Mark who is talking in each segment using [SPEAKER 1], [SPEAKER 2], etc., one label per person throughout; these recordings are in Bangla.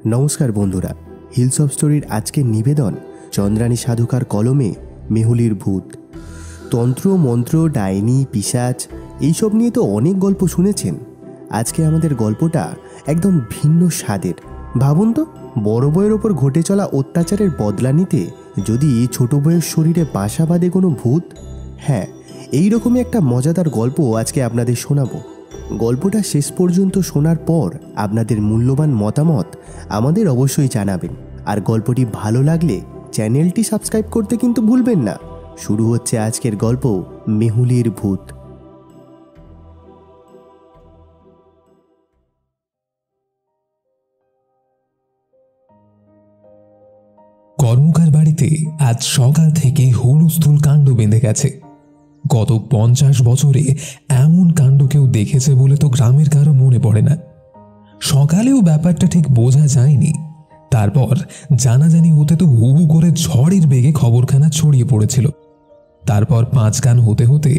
[SPEAKER 1] নমস্কার বন্ধুরা, হিলস অফ স্টোরির আজকের নিবেদন চন্দ্রানী সাধুকার কলমে মেহুলির ভূত। তন্ত্র মন্ত্র, ডাইনি, পিশাচ এইসব নিয়ে তো অনেক গল্প শুনেছেন। আজকে আমাদের গল্পটা একদম ভিন্ন স্বাদের। ভাবুন তো, বড় বউয়ের ওপর ঘটে চলা অত্যাচারের বদলা নিতে যদি ছোট বউয়ের শরীরে বাসা বাঁধে কোনো ভূত। হ্যাঁ, এইরকমই একটা মজাদার গল্প আজকে আপনাদের শোনাবো। গল্পটা শেষ পর্যন্ত শোনার পর আপনাদের মূল্যবান মতামত আমাদের অবশ্যই জানাবেন। আর গল্পটি ভালো লাগলে চ্যানেলটি সাবস্ক্রাইব করতে কিন্তু ভুলবেন না। শুরু হচ্ছে আজকের গল্প, মেহুলির ভূত।
[SPEAKER 2] কর্মকার বাড়িতে আজ সকাল থেকে হুলস্থুল কাণ্ড বেঁধে গেছে। গত 50 বছরে এমন কাণ্ড কেউ দেখেছে বলে তো গ্রামের কারো মনে পড়ে না। সকালেও ব্যাপারটা ঠিক বোঝা যায়নি, তারপর জানাজানি হতে তো হু হু করে ঝড়ের বেগে খবরখানা ছড়িয়ে পড়েছিল। তারপর 5 গান হতে হতে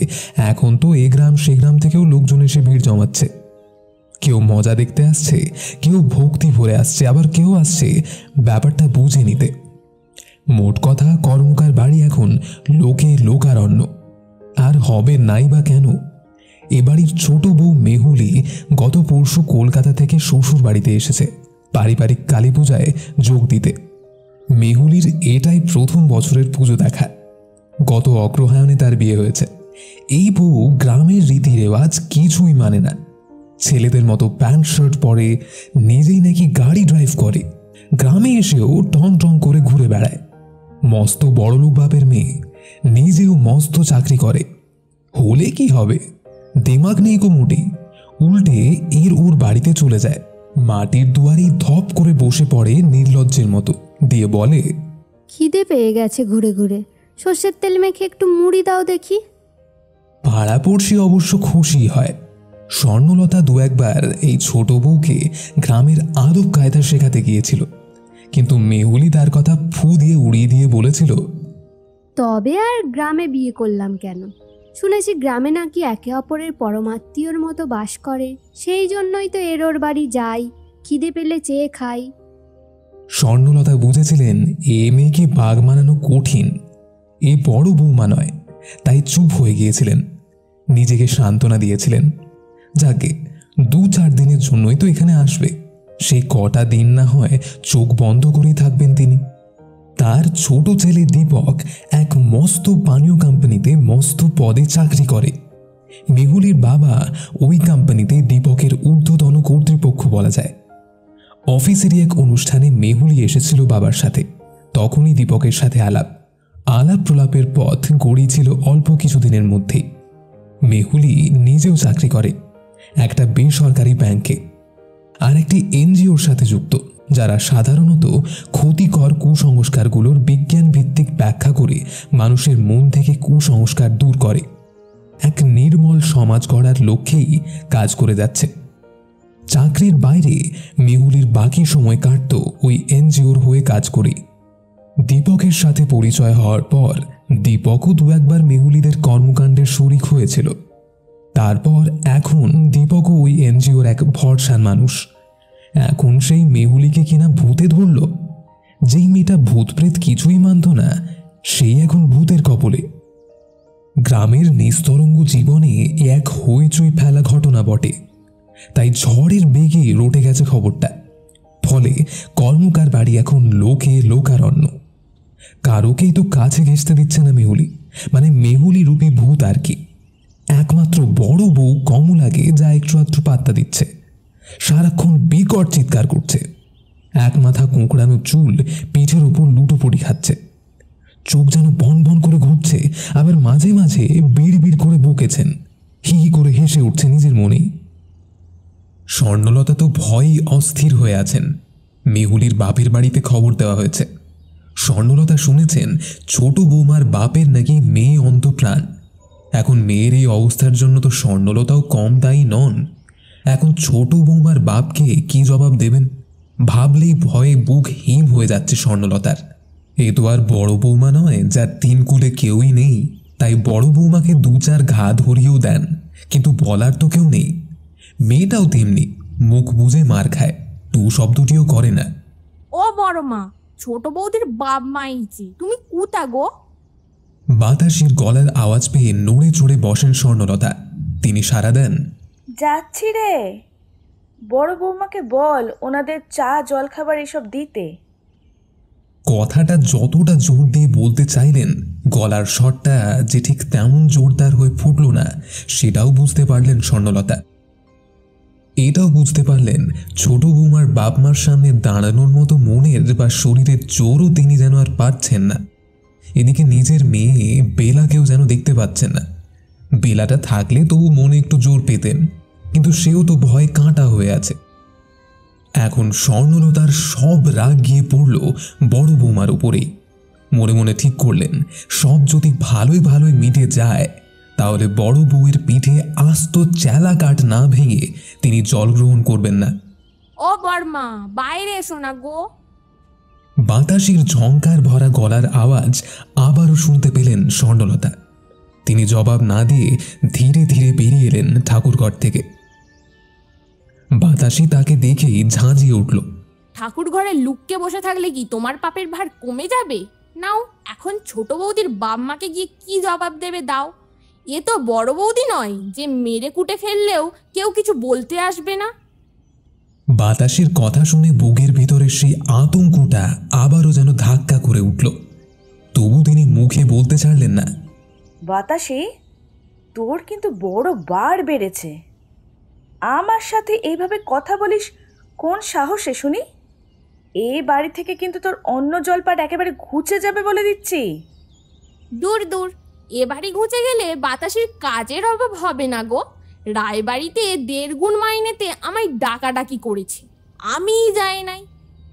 [SPEAKER 2] এখন তো এ গ্রাম সে গ্রাম থেকেও লোকজন এসে ভিড় জমাচ্ছে। কেউ মজা দেখতে আসছে, কেউ ভক্তি ভরে আসছে, আবার কেউ আসছে ব্যাপারটা বুঝে নিতে। মোট কথা, কর্মকার বাড়ি এখন লোকে লোকারণ্য। আর হবে নাই বা কেন? এ বাড়ির ছোট বউ মেহুলি গত পরশু কলকাতা থেকে শ্বশুর বাড়িতে এসেছে পারিবারিক কালী পূজায় যোগ দিতে। মেহুলির এটাই প্রথম বছরের পুজো দেখা। গত অগ্রহায়ণে তার বিয়ে হয়েছে। এই বউ গ্রামের রীতি রেওয়াজ কিছুই মানে না। ছেলেদের মতো প্যান্ট শার্ট পরে, নিজেই নাকি গাড়ি ড্রাইভ করে, গ্রামে এসেও টং টং করে ঘুরে বেড়ায়। মস্ত বড়লোক বাপের মেয়ে, নিজেও মস্ত চাকরি করে। হলে কি হবে, দিমাগ নেই কো মোটেই। উল্টে ওর বাড়িতে চলে যায়, মাটির দুয়ারেই ধপ করে বসে পড়ে নির্লজ্জের মতো, দিয়ে বলে,
[SPEAKER 3] খিদে পেয়ে গেছে ঘুরে ঘুরে, সর্ষের তেল মেখে একটু মুড়ি দাও দেখি।
[SPEAKER 2] পাড়াপড়শি অবশ্য খুশি হয়। স্বর্ণলতা দু একবার এই ছোট বউকে গ্রামের আদব কায়দা শেখাতে গিয়েছিল, কিন্তু মেহুলি তার কথা ফু দিয়ে উড়িয়ে দিয়ে বলেছিল,
[SPEAKER 3] তবে আর গ্রামে বিয়ে করলাম কেন? শুনেছি গ্রামে নাকি একে অপরের পরমাত্মীয়র মতো বাস করে, সেই জন্যই তো ওর বাড়ি যাই, খিদে পেলে চেয়ে খাই।
[SPEAKER 2] স্বর্ণলতা বুঝেছিলেন এ মেয়েকে বাঘ মানানো কঠিন, এ বড় বৌমা নয়, তাই চুপ হয়ে গিয়েছিলেন। নিজেকে সান্ত্বনা দিয়েছিলেন, যাকে 2-4 দিনের জন্যই তো এখানে আসবে, সেই কটা দিন না হয় চোখ বন্ধ করেই থাকবেন তিনি। তার ছোট ছেলে দীপক এক মস্ত পানীয় কোম্পানিতে মস্ত পদে চাকরি করে। মেহুলির বাবা ওই কোম্পানিতে দীপকের ঊর্ধ্বতন কর্তৃপক্ষ বলা যায়। অফিসেরই এক অনুষ্ঠানে মেহুলি এসেছিল বাবার সাথে। তখনই দীপকের সাথে আলাপ প্রলাপের পথ গড়িয়েছিল অল্প কিছুদিনের মধ্যেই। মেহুলি নিজেও চাকরি করে একটা বেসরকারি ব্যাংকে, আর একটি এনজিওর সাথে যুক্ত, যারা সাধারণত ক্ষতিকর কুসংস্কারগুলোর বিজ্ঞান ভিত্তিক ব্যাখ্যা করে মানুষের মন থেকে কুসংস্কার দূর করে। এক নির্মল সমাজ গড়ার লক্ষ্যেই কাজ করে যাচ্ছে। চাকরির বাইরে মেহুলির বাকি সময় কাটত ওই এনজিওর হয়ে কাজ করে। দীপকের সাথে পরিচয় হওয়ার পর দীপকও দু একবার মেহুলিদের কর্মকাণ্ডের শরিক হয়েছিল। তারপর এখন দীপকও ওই এনজিওর এক ভরসার মানুষ। এখন সেই মেহুলিকে কিনা ভূতে ধরল। যেই মেয়েটা ভূতপ্রেত কিছুই মানত না, সেই এখন ভূতের কবলে। গ্রামের নিস্তরঙ্গ জীবনে এক হইচই ফেলা ঘটনা বটে, তাই ঝড়ের বেগে রটে গেছে খবরটা। ফলে কর্মকার বাড়ি এখন লোকে লোকারণ্য। কারোকেই তো কাছে ঘেঁষতে দিচ্ছে না মেহুলি, মানে মেহুলি রূপী ভূত আর কি। একমাত্র বড় বউ কমলাকে যা একটু আধটু পাত্তা দিচ্ছে, সারাক্ষণ বিকট চিৎকার করছে। এক মাথা কোঁকড়ানো চুল পিঠের উপর লুটোপুটি খাচ্ছে, চোখ যেন বন বন করে ঘুরছে, আবার মাঝে মাঝে বিড় বিড় করে বকেছেন, হি হি করে হেসে উঠছে নিজের মনেই। স্বর্ণলতা তো ভয়ই অস্থির হয়ে আছেন। মেহুলির বাপের বাড়িতে খবর দেওয়া হয়েছে। স্বর্ণলতা শুনেছেন ছোট বৌমার বাপের নাকি মেয়ে অন্তপ্রাণ। এখন মেয়ের এই অবস্থার জন্য তো স্বর্ণলতাও কম দায়ী নন। এখন ছোট বৌমার বাপকে কি জবাব দেবেন ভাবলেই ভয়ে বুক হিম হয়ে যাচ্ছে স্বর্ণলতার। এ তো আর বড় বৌমা নয় যার 3 কুলে কেউই নেই, তাই বড় বৌমাকে 2-4 ঘা ধরিয়েও দেন, কিন্তু বলার তো কেউ নেই। মেয়েটাও তেমনি, মুখ বুঝে মার খায়, টু শব্দটিও করে না।
[SPEAKER 4] ও বড় মা, ছোট বৌদির বাপ মাইছি, তুমি কুতা গো?
[SPEAKER 2] বাতাসের গলার আওয়াজ পেয়ে নড়ে চড়ে বসেন স্বর্ণলতা। তিনি সাড়া দেন,
[SPEAKER 5] যাচ্ছি রে। বড় বৌমাকে বল ওনাদের চা জলখাবার এসব দিতে।
[SPEAKER 2] কথাটা যতটা জোর দিয়ে বলতে চাইলেন, গলার স্বরটা যে ঠিক তেমন জোরদার হয়ে ফুটল না সেটাও বুঝতে পারলেন স্বর্ণলতা। এটাও বুঝতে পারলেন ছোট বৌমার বাপ মার সামনে দাঁড়ানোর মতো মনের বা শরীরের জোরও তিনি যেন আর পাচ্ছেন না। এদিকে নিজের মেয়ে বেলাকেও যেন দেখতে পাচ্ছেন না। বেলাটা থাকলে তবু মনে একটু জোর পেতেন, কিন্তু সেও তো ভয়ে কাঁটা হয়ে আছে। এখন স্বর্ণলতার সব রাগ গিয়ে পড়ল বড় বৌমার উপরেই। মনে মনে ঠিক করলেন, সব যদি ভালোই ভালোই মিটে যায় তাহলে বড় বউয়ের পিঠে আস্ত চেলা কাঠ না ভেঙে তিনি জল গ্রহণ করবেন না।
[SPEAKER 4] ও বর্মা, বাইরে এসো না গো।
[SPEAKER 2] বাতাসের ঝংকার ভরা গলার আওয়াজ আবারও শুনতে পেলেন স্বর্ণলতা। তিনি জবাব না দিয়ে ধীরে ধীরে বেরিয়ে এলেন ঠাকুরঘর থেকে। বাতাসি তাকে দেখেই ঝাঁঝিয়ে উঠল।
[SPEAKER 4] ঠাকুর ঘরে লুককে বসে থাকলে কি তোমার পাপের ভার কমে যাবে? নাও, এখন ছোট বৌদির বাপ মাকে গিয়ে কি জবাব দেবে দাও। এ তো বড় বৌদি নয় যে মেরে কুটে ফেললেও কেউ কিছু বলতে আসবে না।
[SPEAKER 2] বাতাসের কথা শুনে বুকের ভিতরে সেই আতঙ্কটা আবারও যেন ধাক্কা করে উঠল। তবু তিনি মুখে বলতে ছাড়লেন না,
[SPEAKER 5] বাতাসে, তোর কিন্তু বড় বার বেড়েছে। আমার সাথে এইভাবে কথা বলিস কোন সাহসে শুনি? এই বাড়ি থেকে কিন্তু তোর অন্য জলপাট একেবারে ঘুচে যাবে বলে দিচ্ছি।
[SPEAKER 4] দূর দূর, এ বাড়ি ঘুচে গেলে বাতাসের কাজের অভাব হবে না গো। রায়বাড়িতে 1.5 গুণ মাইনেতে আমায় ডাকাডাকি করেছে, আমিই যাই নাই।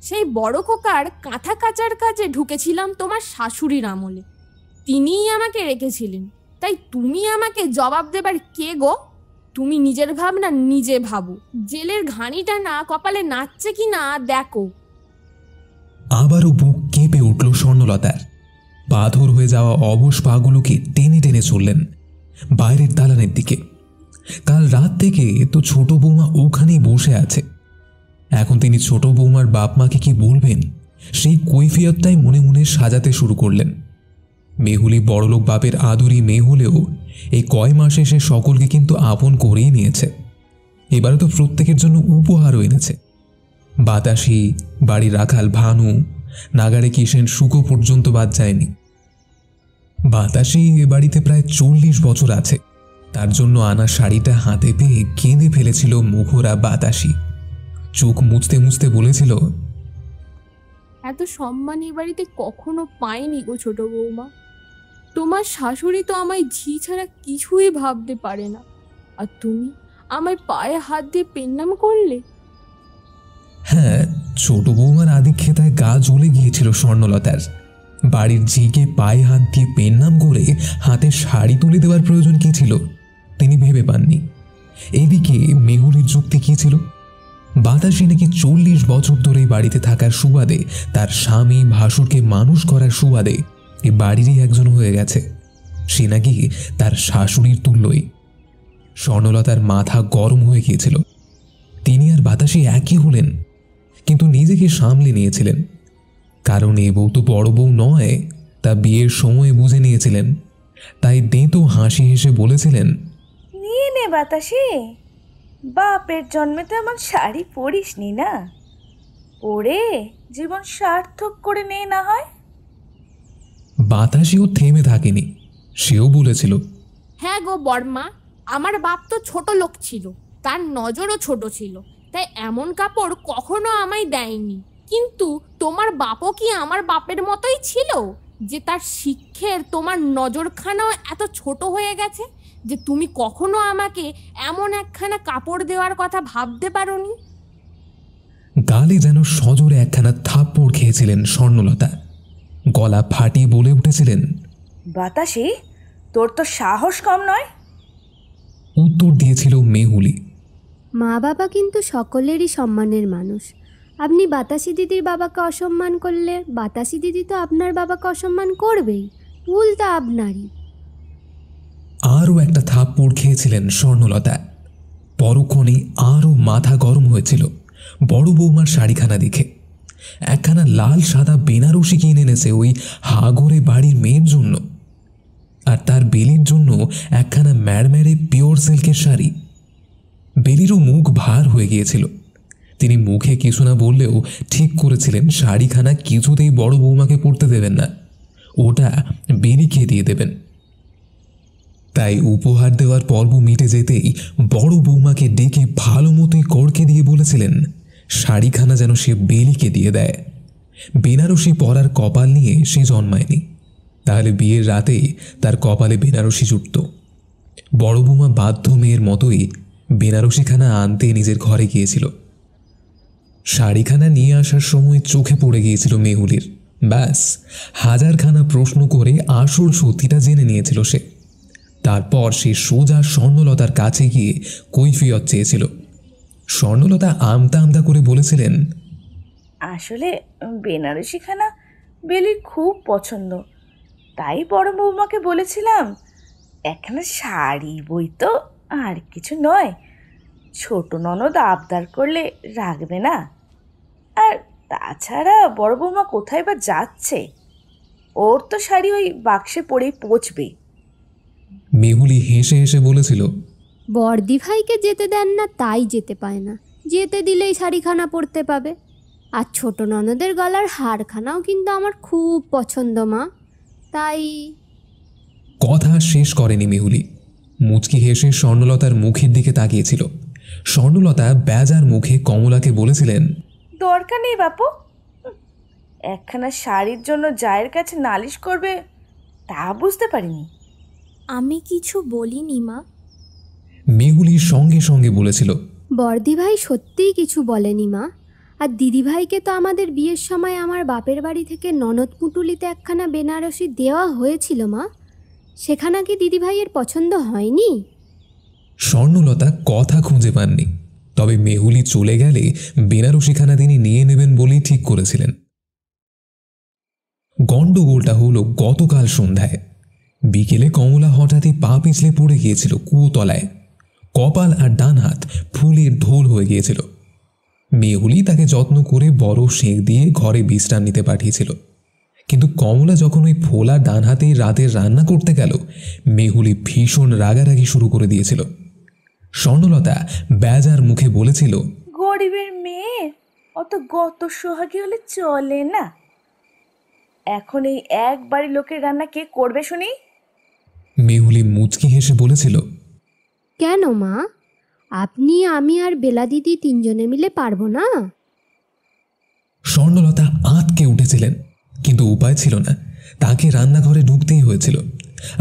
[SPEAKER 4] সেই বড় খোকার কাঁথা কাচার কাজে ঢুকেছিলাম তোমার শাশুড়ির আমলে, তিনিই আমাকে রেখেছিলেন। তাই তুমি আমাকে জবাব দেবার কে গো? তুমি নিজের ভাবনা নিজে ভাবো। জেলের ঘানিটা না কপালে নাচছে কি না দেখো।
[SPEAKER 2] আবারও বুক কেঁপে উঠল স্বর্ণলতার। পাথর হয়ে যাওয়া অবশ পাগুলোকে টেনে টেনে চললেন বাইরের দালানের দিকে। কাল রাত থেকে তো ছোট বৌমা ওখানেই বসে আছে। এখন তিনি ছোট বৌমার বাপ মাকে কি বলবেন, সেই কৈফিয়তটাই মনে মনে সাজাতে শুরু করলেন। মেহুলি বড়লোক বাপের আদুরি মেয়ে হলেও এই কয় মাসে সে সকলকে কিন্তু আপন করেই নিয়েছে। এবারে তো প্রত্যেকের জন্য উপহারও এনেছে। বাতাসি, বাড়ির রাখাল ভানু, নাগারে কিষেন সুখো পর্যন্ত বাদ যায়নি। বাতাসি এ বাড়িতে প্রায় 40 বছর আছে। তার জন্য আনা শাড়িটা হাতে পেয়ে কেঁদে ফেলেছিল মুখরা বাতাসি। চোখ মুছতে মুছতে বলেছিল,
[SPEAKER 4] এত সম্মান এই বাড়িতে কখনো পাইনি গো ছোট বৌমা। তোমার শাশুড়ি তো আমায় ঝি ছাড়া কিছুই ভাবতে পারে না, আর তুমি আমায় পায়ে হাত দিয়ে পেন্নাম করলে।
[SPEAKER 2] হ্যাঁ, ছোট বৌমার আদিক্ষেতায় গা জ্বলে গিয়েছিল স্বর্ণলতার। বাড়ির ঝিকে পায়ে হাত দিয়ে পেন্নাম করে হাতে শাড়ি তুলে দেওয়ার প্রয়োজন কি ছিল তিনি ভেবে পাননি। এদিকে মেহুলির যুক্তি কি ছিল? বাতাসি নাকি 40 বছর ধরে বাড়িতে থাকার সুবাদে, তার স্বামী ভাসুরকে মানুষ করার সুবাদে এ বাড়িরই একজন হয়ে গেছে। সে নাকি তার শাশুড়ির তুল্যই। স্বর্ণলতার মাথা গরম হয়ে গিয়েছিল। তিনি আর বাতাসি একই হলেন, কিন্তু নিজেকে সামলে নিয়েছিলেন। কারণ এ বউ তো বড় বউ নয়, তা বিয়ের সময় বুঝে নিয়েছিলেন। তাই দেঁতো হাসি হেসে বলেছিলেন,
[SPEAKER 5] নিয়ে নে বাতাসে, বাপের জন্মে তো এমন শাড়ি পরিসনি না, পরে জীবন সার্থক করে নে না হয়।
[SPEAKER 2] বাতাসিও থেমে থাকেনি, সেও বলেছিল,
[SPEAKER 4] হ্যাঁ গো বর্মা, আমার বাপ তো ছোট লোক ছিল, তার নজরও ছোট ছিল, তাই এমন কাপড় কখনো আমায় দেয়নি। কিন্তু তোমার বাপও কি আমার বাপের মতোই ছিল, যে তার শিক্ষের তোমার নজরখানাও এত ছোট হয়ে গেছে যে তুমি কখনো আমাকে এমন একখানা কাপড় দেওয়ার কথা ভাবতে পারোনি?
[SPEAKER 2] গালে যেন সজোরে একখানা থাপ্পড় খেয়েছিলেন স্বর্ণলতা। গলা ফাটিয়ে বলে উঠেছিলেন,
[SPEAKER 5] বাতাসে, তোর তো সাহস কম নয়।
[SPEAKER 2] উত্তর দিয়েছিল মেহুলি,
[SPEAKER 3] মা বাবা কিন্তু সকলেরই সম্মানের মানুষ। আপনি বাতাসি দিদির বাবাকে অসম্মান করলে বাতাসি দিদি তো আপনার বাবাকে অসম্মান করবেই, ভুলটা আপনারই।
[SPEAKER 2] আরও একটা থাপ্পড় খেয়েছিলেন স্বর্ণলতা। পরক্ষণে আরও মাথা গরম হয়েছিল বড় বৌমার শাড়িখানা দেখে। একখানা লাল সাদা বেনারসি কিনে এনেছে ওই হাগরে বাড়ির মেয়ের জন্য, আর তার বেলির জন্য একখানা ম্যাড়ম্যাড়ে পিওর সিল্কের শাড়ি। বেলিরও মুখ ভার হয়ে গিয়েছিল। তিনি মুখে কিছু না বললেও ঠিক করেছিলেন শাড়িখানা কিছুতেই বড় বৌমাকে পরতে দেবেন না, ওটা বেলিকে দিয়ে দেবেন। তাই উপহার দেওয়ার পর্ব মিটে যেতেই বড় বৌমাকে ডেকে ভালো মতোই কড়কে দিয়ে বলেছিলেন শাড়িখানা যেন সে বেলিকে দিয়ে দেয়। বেনারসি পরার কপাল নিয়ে সে জন্মায়নি, তাহলে বিয়ের রাতেই তার কপালে বেনারসি জুটত। বড় বৌমা বাধ্য মেয়ের মতোই বেনারসিখানা আনতে নিজের ঘরে গিয়েছিল। শাড়িখানা নিয়ে আসার সময় চোখে পড়ে গিয়েছিল মেহুলির। ব্যাস, হাজারখানা প্রশ্ন করে আসল সত্যিটা জেনে নিয়েছিল সে। তারপর সে সোজা স্বর্ণলতার কাছে গিয়ে কৈফিয়ত চেয়েছিল। স্বর্ণলতা আমতা আমতা করে বলেছিলেন,
[SPEAKER 5] আসলে বেনারসিখানা বেলির খুব পছন্দ, তাই বড় বৌমাকে বলেছিলাম একখানা শাড়ি বই তো, আর কিছু নয়। ছোট ননদ আবদার করলে রাখবে না। আর তাছাড়া বড় বৌমা কোথায় বা যাচ্ছে, ওর তো শাড়ি ওই বাক্সে পরেই পচবে।
[SPEAKER 2] মেহুলি হেসে হেসে বলেছিল,
[SPEAKER 3] বর্দি ভাইকে যেতে দেন না তাই যেতে পায় না, যেতে দিলেই শাড়িখানা পরতে পাবে। আর ছোট ননদের গলার হারখানাও কিন্তু আমার খুব পছন্দ মা, তাই।
[SPEAKER 2] কথা শেষ করেনি মেহুলি। মুচকি হেসে স্বর্ণলতার মুখের দিকে তাকিয়েছিল। স্বর্ণলতা বেজার মুখে কমলাকে বলেছিলেন,
[SPEAKER 5] দরকার নেই বাপু, একখানা শাড়ির জন্য জায়ের কাছে নালিশ করবে তা বুঝতে পারিনি।
[SPEAKER 4] আমি কিছু বলিনি মা।
[SPEAKER 2] মেহুলি সঙ্গে সঙ্গে বলেছিল,
[SPEAKER 3] বর্দি ভাই সত্যিই কিছু বলেনি মা। আর দিদিভাইকে তো আমাদের বিয়ের সময় আমার বাপের বাড়ি থেকে ননদ পুটুলিতে একখানা বেনারসি দেওয়া হয়েছিল মা, সেখানা কি দিদিভাইয়ের পছন্দ হয়নি?
[SPEAKER 2] স্বর্ণলতা কথা খুঁজে পাননি, তবে মেহুলি চলে গেলে বেনারসিখানা তিনি নিয়ে নেবেন বলেই ঠিক করেছিলেন। গণ্ডগোলটা হলো গতকাল সন্ধ্যায়। বিকেলে কমলা হঠাৎই পা পিছলে পড়ে গিয়েছিল কুয়োতলায়। কপাল আর ডান হাত ফুলের ঢোল হয়ে গিয়েছিল। মেহুলি তাকে যত্ন করে বরফ সেঁক দিয়ে ঘরে বিশ্রাম নিতে পাঠিয়েছিল, কিন্তু কমলা যখন ওই ফোলা ডান হাতেই রাতের রান্না করতে গেল, মেহুলি ভীষণ রাগারাগি শুরু করে দিয়েছিল। স্বর্ণলতা বেজার মুখে বলেছিল,
[SPEAKER 5] গরিবের মেয়ে অত গত সোহাগী হলে চলে না। এখন এই এক বাড়ির লোকের রান্না কে করবে শুনি?
[SPEAKER 2] মেহুলি মুচকি হেসে বলেছিল,
[SPEAKER 3] কেন মা, আপনি আমি আর বেলা দিদি তিনজনে মিলে পারবো না?
[SPEAKER 2] স্বর্ণলতা আঁতকে উঠেছিলেন, কিন্তু উপায় ছিল না, তাকে রান্নাঘরে ঢুকতেই হয়েছিল।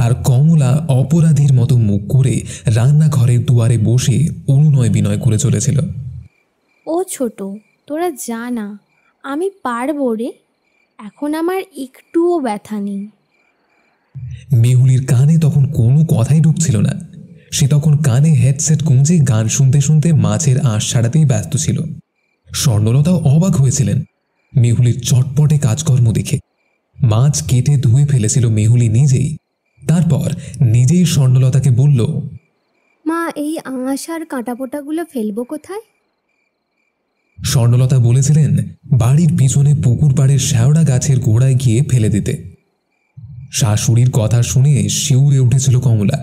[SPEAKER 2] আর কমলা অপরাধীর মতো মুখ করে রান্নাঘরের দুয়ারে বসে অনুনয় বিনয় করে চলেছিল।
[SPEAKER 4] ও ছোট, তোরা যা না, আমি পারবো রে, এখন আমার একটুও ব্যথা নেই।
[SPEAKER 2] মেহুলির কানে তখন কোনো কথাই ঢুকছিল না। সে তখন কানে হেডসেট গুঁজে গান শুনতে শুনতে মাছের আঁশ ছাড়াতেই ব্যস্ত ছিল। স্বর্ণলতাও অবাক হয়েছিলেন মেহুলির চটপটে কাজকর্ম দেখে। মাছ কেটে ধুয়ে ফেলেছিল মেহুলি নিজেই। তারপর নিজেই স্বর্ণলতাকে বলল,
[SPEAKER 3] মা, এই আঁশ আর কাঁটাপোটাগুলো ফেলবো কোথায়?
[SPEAKER 2] স্বর্ণলতা বলেছিলেন বাড়ির পিছনে পুকুর পাড়ের শ্যাওড়া গাছের গোড়ায় গিয়ে ফেলে দিতে। শাশুড়ির কথা শুনে শিউরে উঠেছিল কমলা।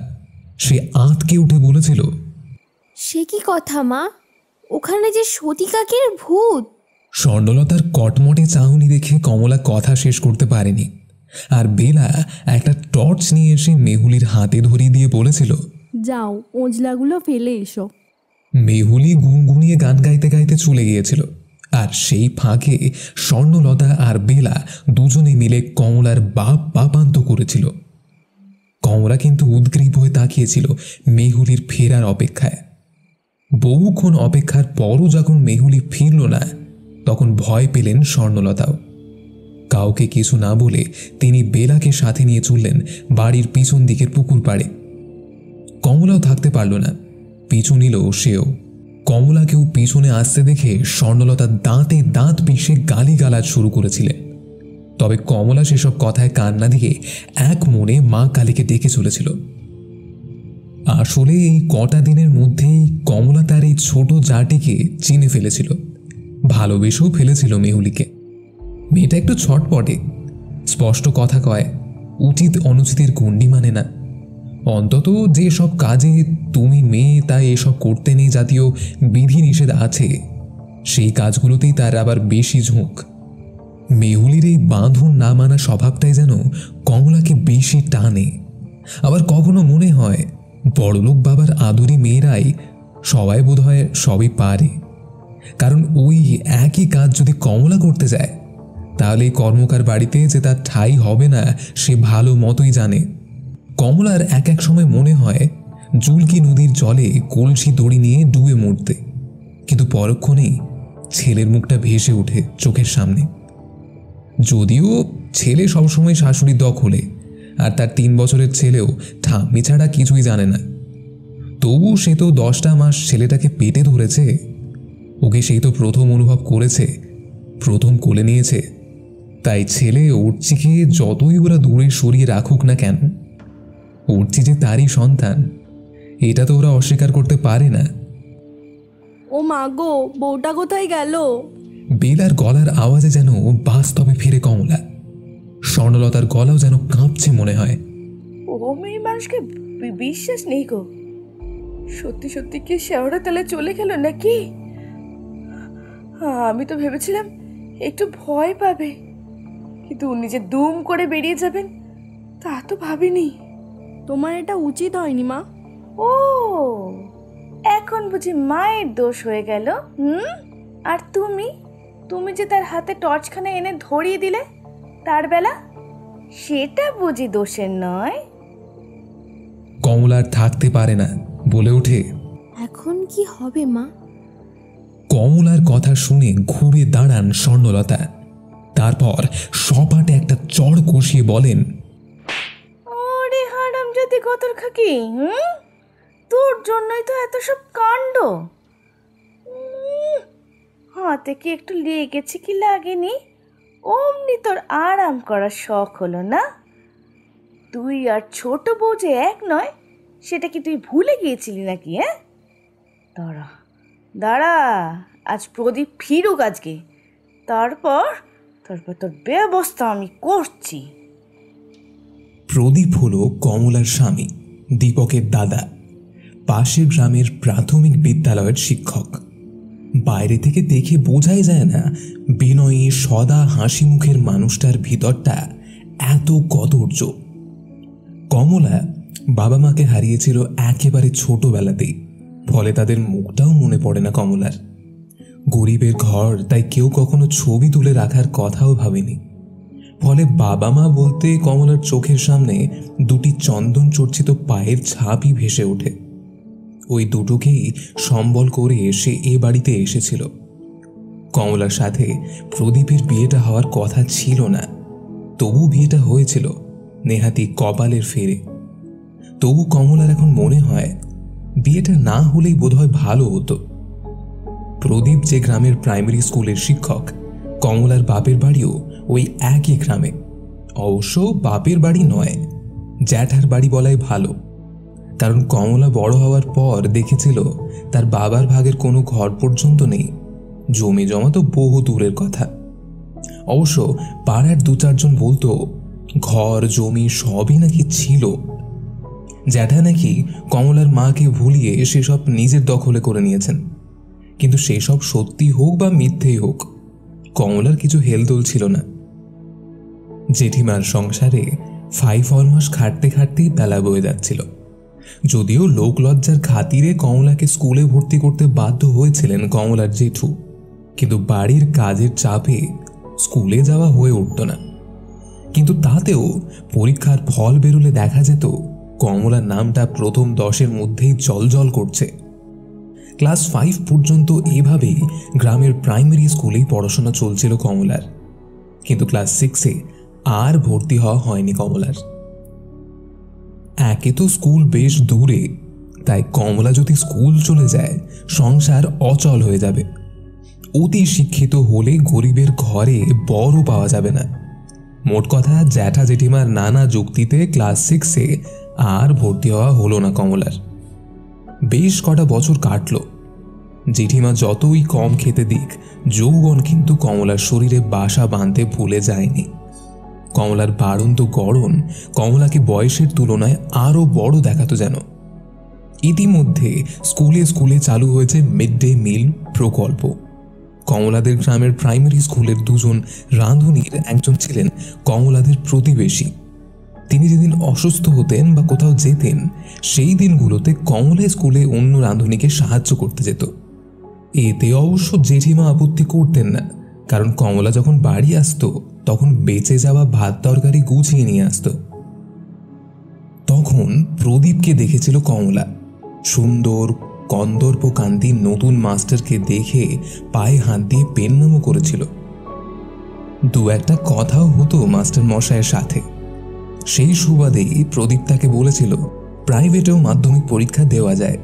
[SPEAKER 2] সে আঁতকে উঠে বলেছিল,
[SPEAKER 4] সে কি কথা মা, ওখানে যে সতী কাকির ভূত।
[SPEAKER 2] স্বর্ণলতার কটমটে চাহনি দেখে কমলা কথা শেষ করতে পারেনি। আর বেলা একটা টর্চ নিয়ে এসে মেহুলির হাতে ধরিয়ে দিয়ে বলেছিল,
[SPEAKER 6] যাও ওজলাগুলো ফেলে এসো।
[SPEAKER 2] মেহুলি গুনগুনিয়ে গান গাইতে গাইতে চলে গিয়েছিল। আর সেই ফাঁকে স্বর্ণলতা আর বেলা দুজনে মিলে কমলার বাপ বাপান্ত করেছিল। কমলা কিন্তু উদ্গ্রীব হয়ে তাকিয়েছিল মেহুলির ফেরার অপেক্ষায়। বহুক্ষণ অপেক্ষার পরও যখন মেহুলি ফিরল না, তখন ভয় পেলেন স্বর্ণলতাও। কাউকে কিছু না বলে তিনি বেলাকে সাথে নিয়ে চললেন বাড়ির পিছন দিকের পুকুর পাড়ে। কমলাও থাকতে পারল না, পিছু নিল সেও। কমলাকেও পিছনে আসতে দেখে স্বর্ণলতা দাঁতে দাঁত পিষে গালিগালাজ শুরু করেছিলেন। তবে কমলা সেসব কথায় কান না দিয়ে এক মনে মা কালীকে ডেকে চলেছিল। আসলে এই কটা দিনের মধ্যেই কমলা তার এই ছোট জাটিকে চিনে ফেলেছিল, ভালোবেসেও ফেলেছিল মেহুলিকে। মেয়েটা একটু ছটপটে, স্পষ্ট কথা কয়, উচিত অনুচিতের গণ্ডি মানে না। অন্তত যে সব কাজে তুমি মেয়ে তাই এসব করতে নেই জাতীয় বিধিনিষেধ আছে, সেই কাজগুলোতেই তার আবার বেশি ঝোঁক। মেহুলির এই বাঁধন না মানা স্বভাবটাই যেন কমলাকে বেশি টানে। আবার কখনো মনে হয় বড়লোক বাবার আদরি মেয়েরাই সবাই বোধহয় সবই পারে, কারণ ওই একই কাজ যদি কমলা করতে যায় তাহলে এই কর্মকার বাড়িতে যে তার ঠাঁই হবে না সে ভালো মতোই জানে। কমলার এক এক সময় মনে হয় জুলকি নদীর জলে কলসি দড়ি নিয়ে ডুবে মরতে, কিন্তু পরক্ষণেই ছেলের মুখটা ভেসে ওঠে চোখের সামনে। যদিও ছেলে সবসময় শাশুড়ির দখলে, আর তার 3 বছরের ছেলেও ঠাম্মি ছাড়া কিছুই জানে না, তবু সে তো 10টা মাস ছেলেটাকে পেটে ধরেছে। ওকে সেই তো প্রথম অনুভব করেছে, প্রথম কোলে নিয়েছে। তাই ছেলে উর্চিকে যতই ওরা দূরে সরিয়ে রাখুক না কেন, উর্চি যে তারই সন্তান এটা তো ওরা অস্বীকার করতে পারে না।
[SPEAKER 6] ও মা গো, বউটা কোথায় গেল?
[SPEAKER 2] বেলার গলার আওয়াজে যেন বাস্তবে ফিরে কমলা। স্বর্ণলতার গলাও যেন কাঁপছে মনে হয়।
[SPEAKER 5] ও মেয়ে মানুষকে বিশ্বাস নেই গো। সত্যি সত্যি কি শেওড়া তালে চলে গেল নাকি? আমি তো ভেবেছিলাম একটু ভয় পাবে, কিন্তু উনি যে দুম করে বেরিয়ে যাবেন তা তো ভাবিনি।
[SPEAKER 6] তোমার এটা উচিত হয়নি মা।
[SPEAKER 5] ও এখন বুঝি মায়ের দোষ হয়ে গেল? আর তুমি যে তার হাতে টর্চখানা এনে ধরিয়ে দিলে তার বেলা, সেটা বুঝি দোষের নয়?
[SPEAKER 2] কমলার থাকতে পারে না, বলে ওঠে,
[SPEAKER 3] এখন কি হবে মা?
[SPEAKER 2] কমলার কথা শুনে ঘুরে দাঁড়ান স্বর্ণলতা। তারপর সপাটে একটা চড় কষিয়ে বলেন,
[SPEAKER 5] ওরে হারামজাদি কতর খাকি, তোর জন্যই তো এত সব কাণ্ড। হাতে কি একটু লেগেছে কি লাগেনি? অমনি তোর আরাম করার শখ হলো না? তুই আর ছোট বউ যে এক নয় সেটা কি তুই ভুলে গিয়েছিলি নাকি? দাঁড়া দাঁড়া, আজ প্রদীপ ফিরুক আজকে, তারপর তোর ব্যবস্থা আমি করছি।
[SPEAKER 2] প্রদীপ হলো কমলার স্বামী, দীপকের দাদা, পাশের গ্রামের প্রাথমিক বিদ্যালয়ের শিক্ষক। বাইরে থেকে দেখে বোঝাই যায় না বিনয়ী সদা হাসি মুখের মানুষটার ভিতরটা এত কদর্য। কমলা বাবা মাকে হারিয়েছিল একেবারে ছোটবেলাতেই, ফলে তাদের মুখটাও মনে পড়ে না কমলার। গরিবের ঘর, তাই কেউ কখনো ছবি তুলে রাখার কথাও ভাবেনি। ফলে বাবা মা বলতে কমলার চোখের সামনে 2টি চন্দন চর্চিত পায়ের ছাপই ভেসে ওঠে। ওই দুটোকেই সম্বল করে সে এ বাড়িতে এসেছিল। কমলার সাথে প্রদীপের বিয়েটা হওয়ার কথা ছিল না, তবু বিয়েটা হয়েছিল নেহাতি কপালের ফেরে। তবু কমলার এখন মনে হয় বিয়েটা না হলেই বোধহয় ভালো হতো। প্রদীপ যে গ্রামের প্রাইমারি স্কুলের শিক্ষক, কমলার বাপের বাড়িও ওই একই গ্রামে। অবশ্য বাপের বাড়ি নয়, জ্যাঠার বাড়ি বলাই ভালো, কারণ কমলা বড় হওয়ার পর দেখেছিল তার বাবার ভাগের কোনো ঘর পর্যন্ত নেই, জমি জমা তো বহু দূরের কথা। অবশ্য পাড়ার 2-4 জন বলতো ঘর জমি সবই নাকি ছিল। জ্যাঠা নাকি কমলার মাকে ভুলিয়ে সেসব নিজের দখলে করে নিয়েছেন, কিন্তু সেসব সত্যি হোক বা মিথ্যেই হোক কমলার কিছু হেলদোল ছিল না। জেঠিমার সংসারে 5 মাস খাটতে খাটতেই বেলা বয়ে যাচ্ছিল। যদিও লোকলজ্জার খাতিরে কমলাকে স্কুলে ভর্তি করতে বাধ্য হয়েছিলেন কমলার জেঠু, কিন্তু বাড়ির কাজের চাপে স্কুলে যাওয়া হয়ে উঠত না। কিন্তু তাতেও পরীক্ষার ফল বেরোলে দেখা যেত কমলার নামটা প্রথম 10-এর মধ্যেই জলজল করছে। ক্লাস 5 পর্যন্ত এভাবেই গ্রামের প্রাইমারি স্কুলেই পড়াশোনা চলছিল কমলার, কিন্তু ক্লাস 6-এ আর ভর্তি হওয়া হয়নি কমলার। একে তো স্কুল বেশ দূরে, তাই কমলা যদি স্কুল চলে যায় সংসার অচল হয়ে যাবে। অতি শিক্ষিত হলে গরিবের ঘরে বড় পাওয়া যাবে না। মোট কথা জ্যাঠা জেঠিমার নানা যুক্তিতে ক্লাস 6-এ আর ভর্তি হওয়া হলো না কমলার। বেশ কটা বছর কাটল। জেঠিমা যতই কম খেতে দিক, যৌবন কিন্তু কমলার শরীরে বাসা বাঁধতে ভুলে যায়নি। কমলার বাড়ন্ত গড়ন কমলাকে বয়সের তুলনায় আরও বড় দেখাতো যেন। ইতিমধ্যে স্কুলে স্কুলে চালু হয়েছে মিড ডে মিল প্রকল্প। কমলাদের গ্রামের প্রাইমারি স্কুলের দুজন রাঁধুনির একজন ছিলেন কমলাদের প্রতিবেশী। তিনি যেদিন অসুস্থ হতেন বা কোথাও যেতেন, সেই দিনগুলোতে কমলা স্কুলে অন্য রাঁধুনিকে সাহায্য করতে যেত। এতে অবশ্য জেঠিমা আপত্তি করতেন না, কারণ কমলা যখন বাড়ি আসতো তখন বেঁচে যাওয়া ভাত তরকারি গুছিয়ে নিয়ে আসতো। তখন প্রদীপকে দেখেছিল কমলা। সুন্দর কন্দর্পকান্তি নতুন মাস্টারকে দেখে পায়ে হাত দিয়ে পেন্নামও করেছিল। দু একটা কথাও হতো মাস্টার মশাইয়ের সাথে। সেই সুবাদেই প্রদীপ তাকে বলেছিল প্রাইভেটেও মাধ্যমিক পরীক্ষা দেওয়া যায়।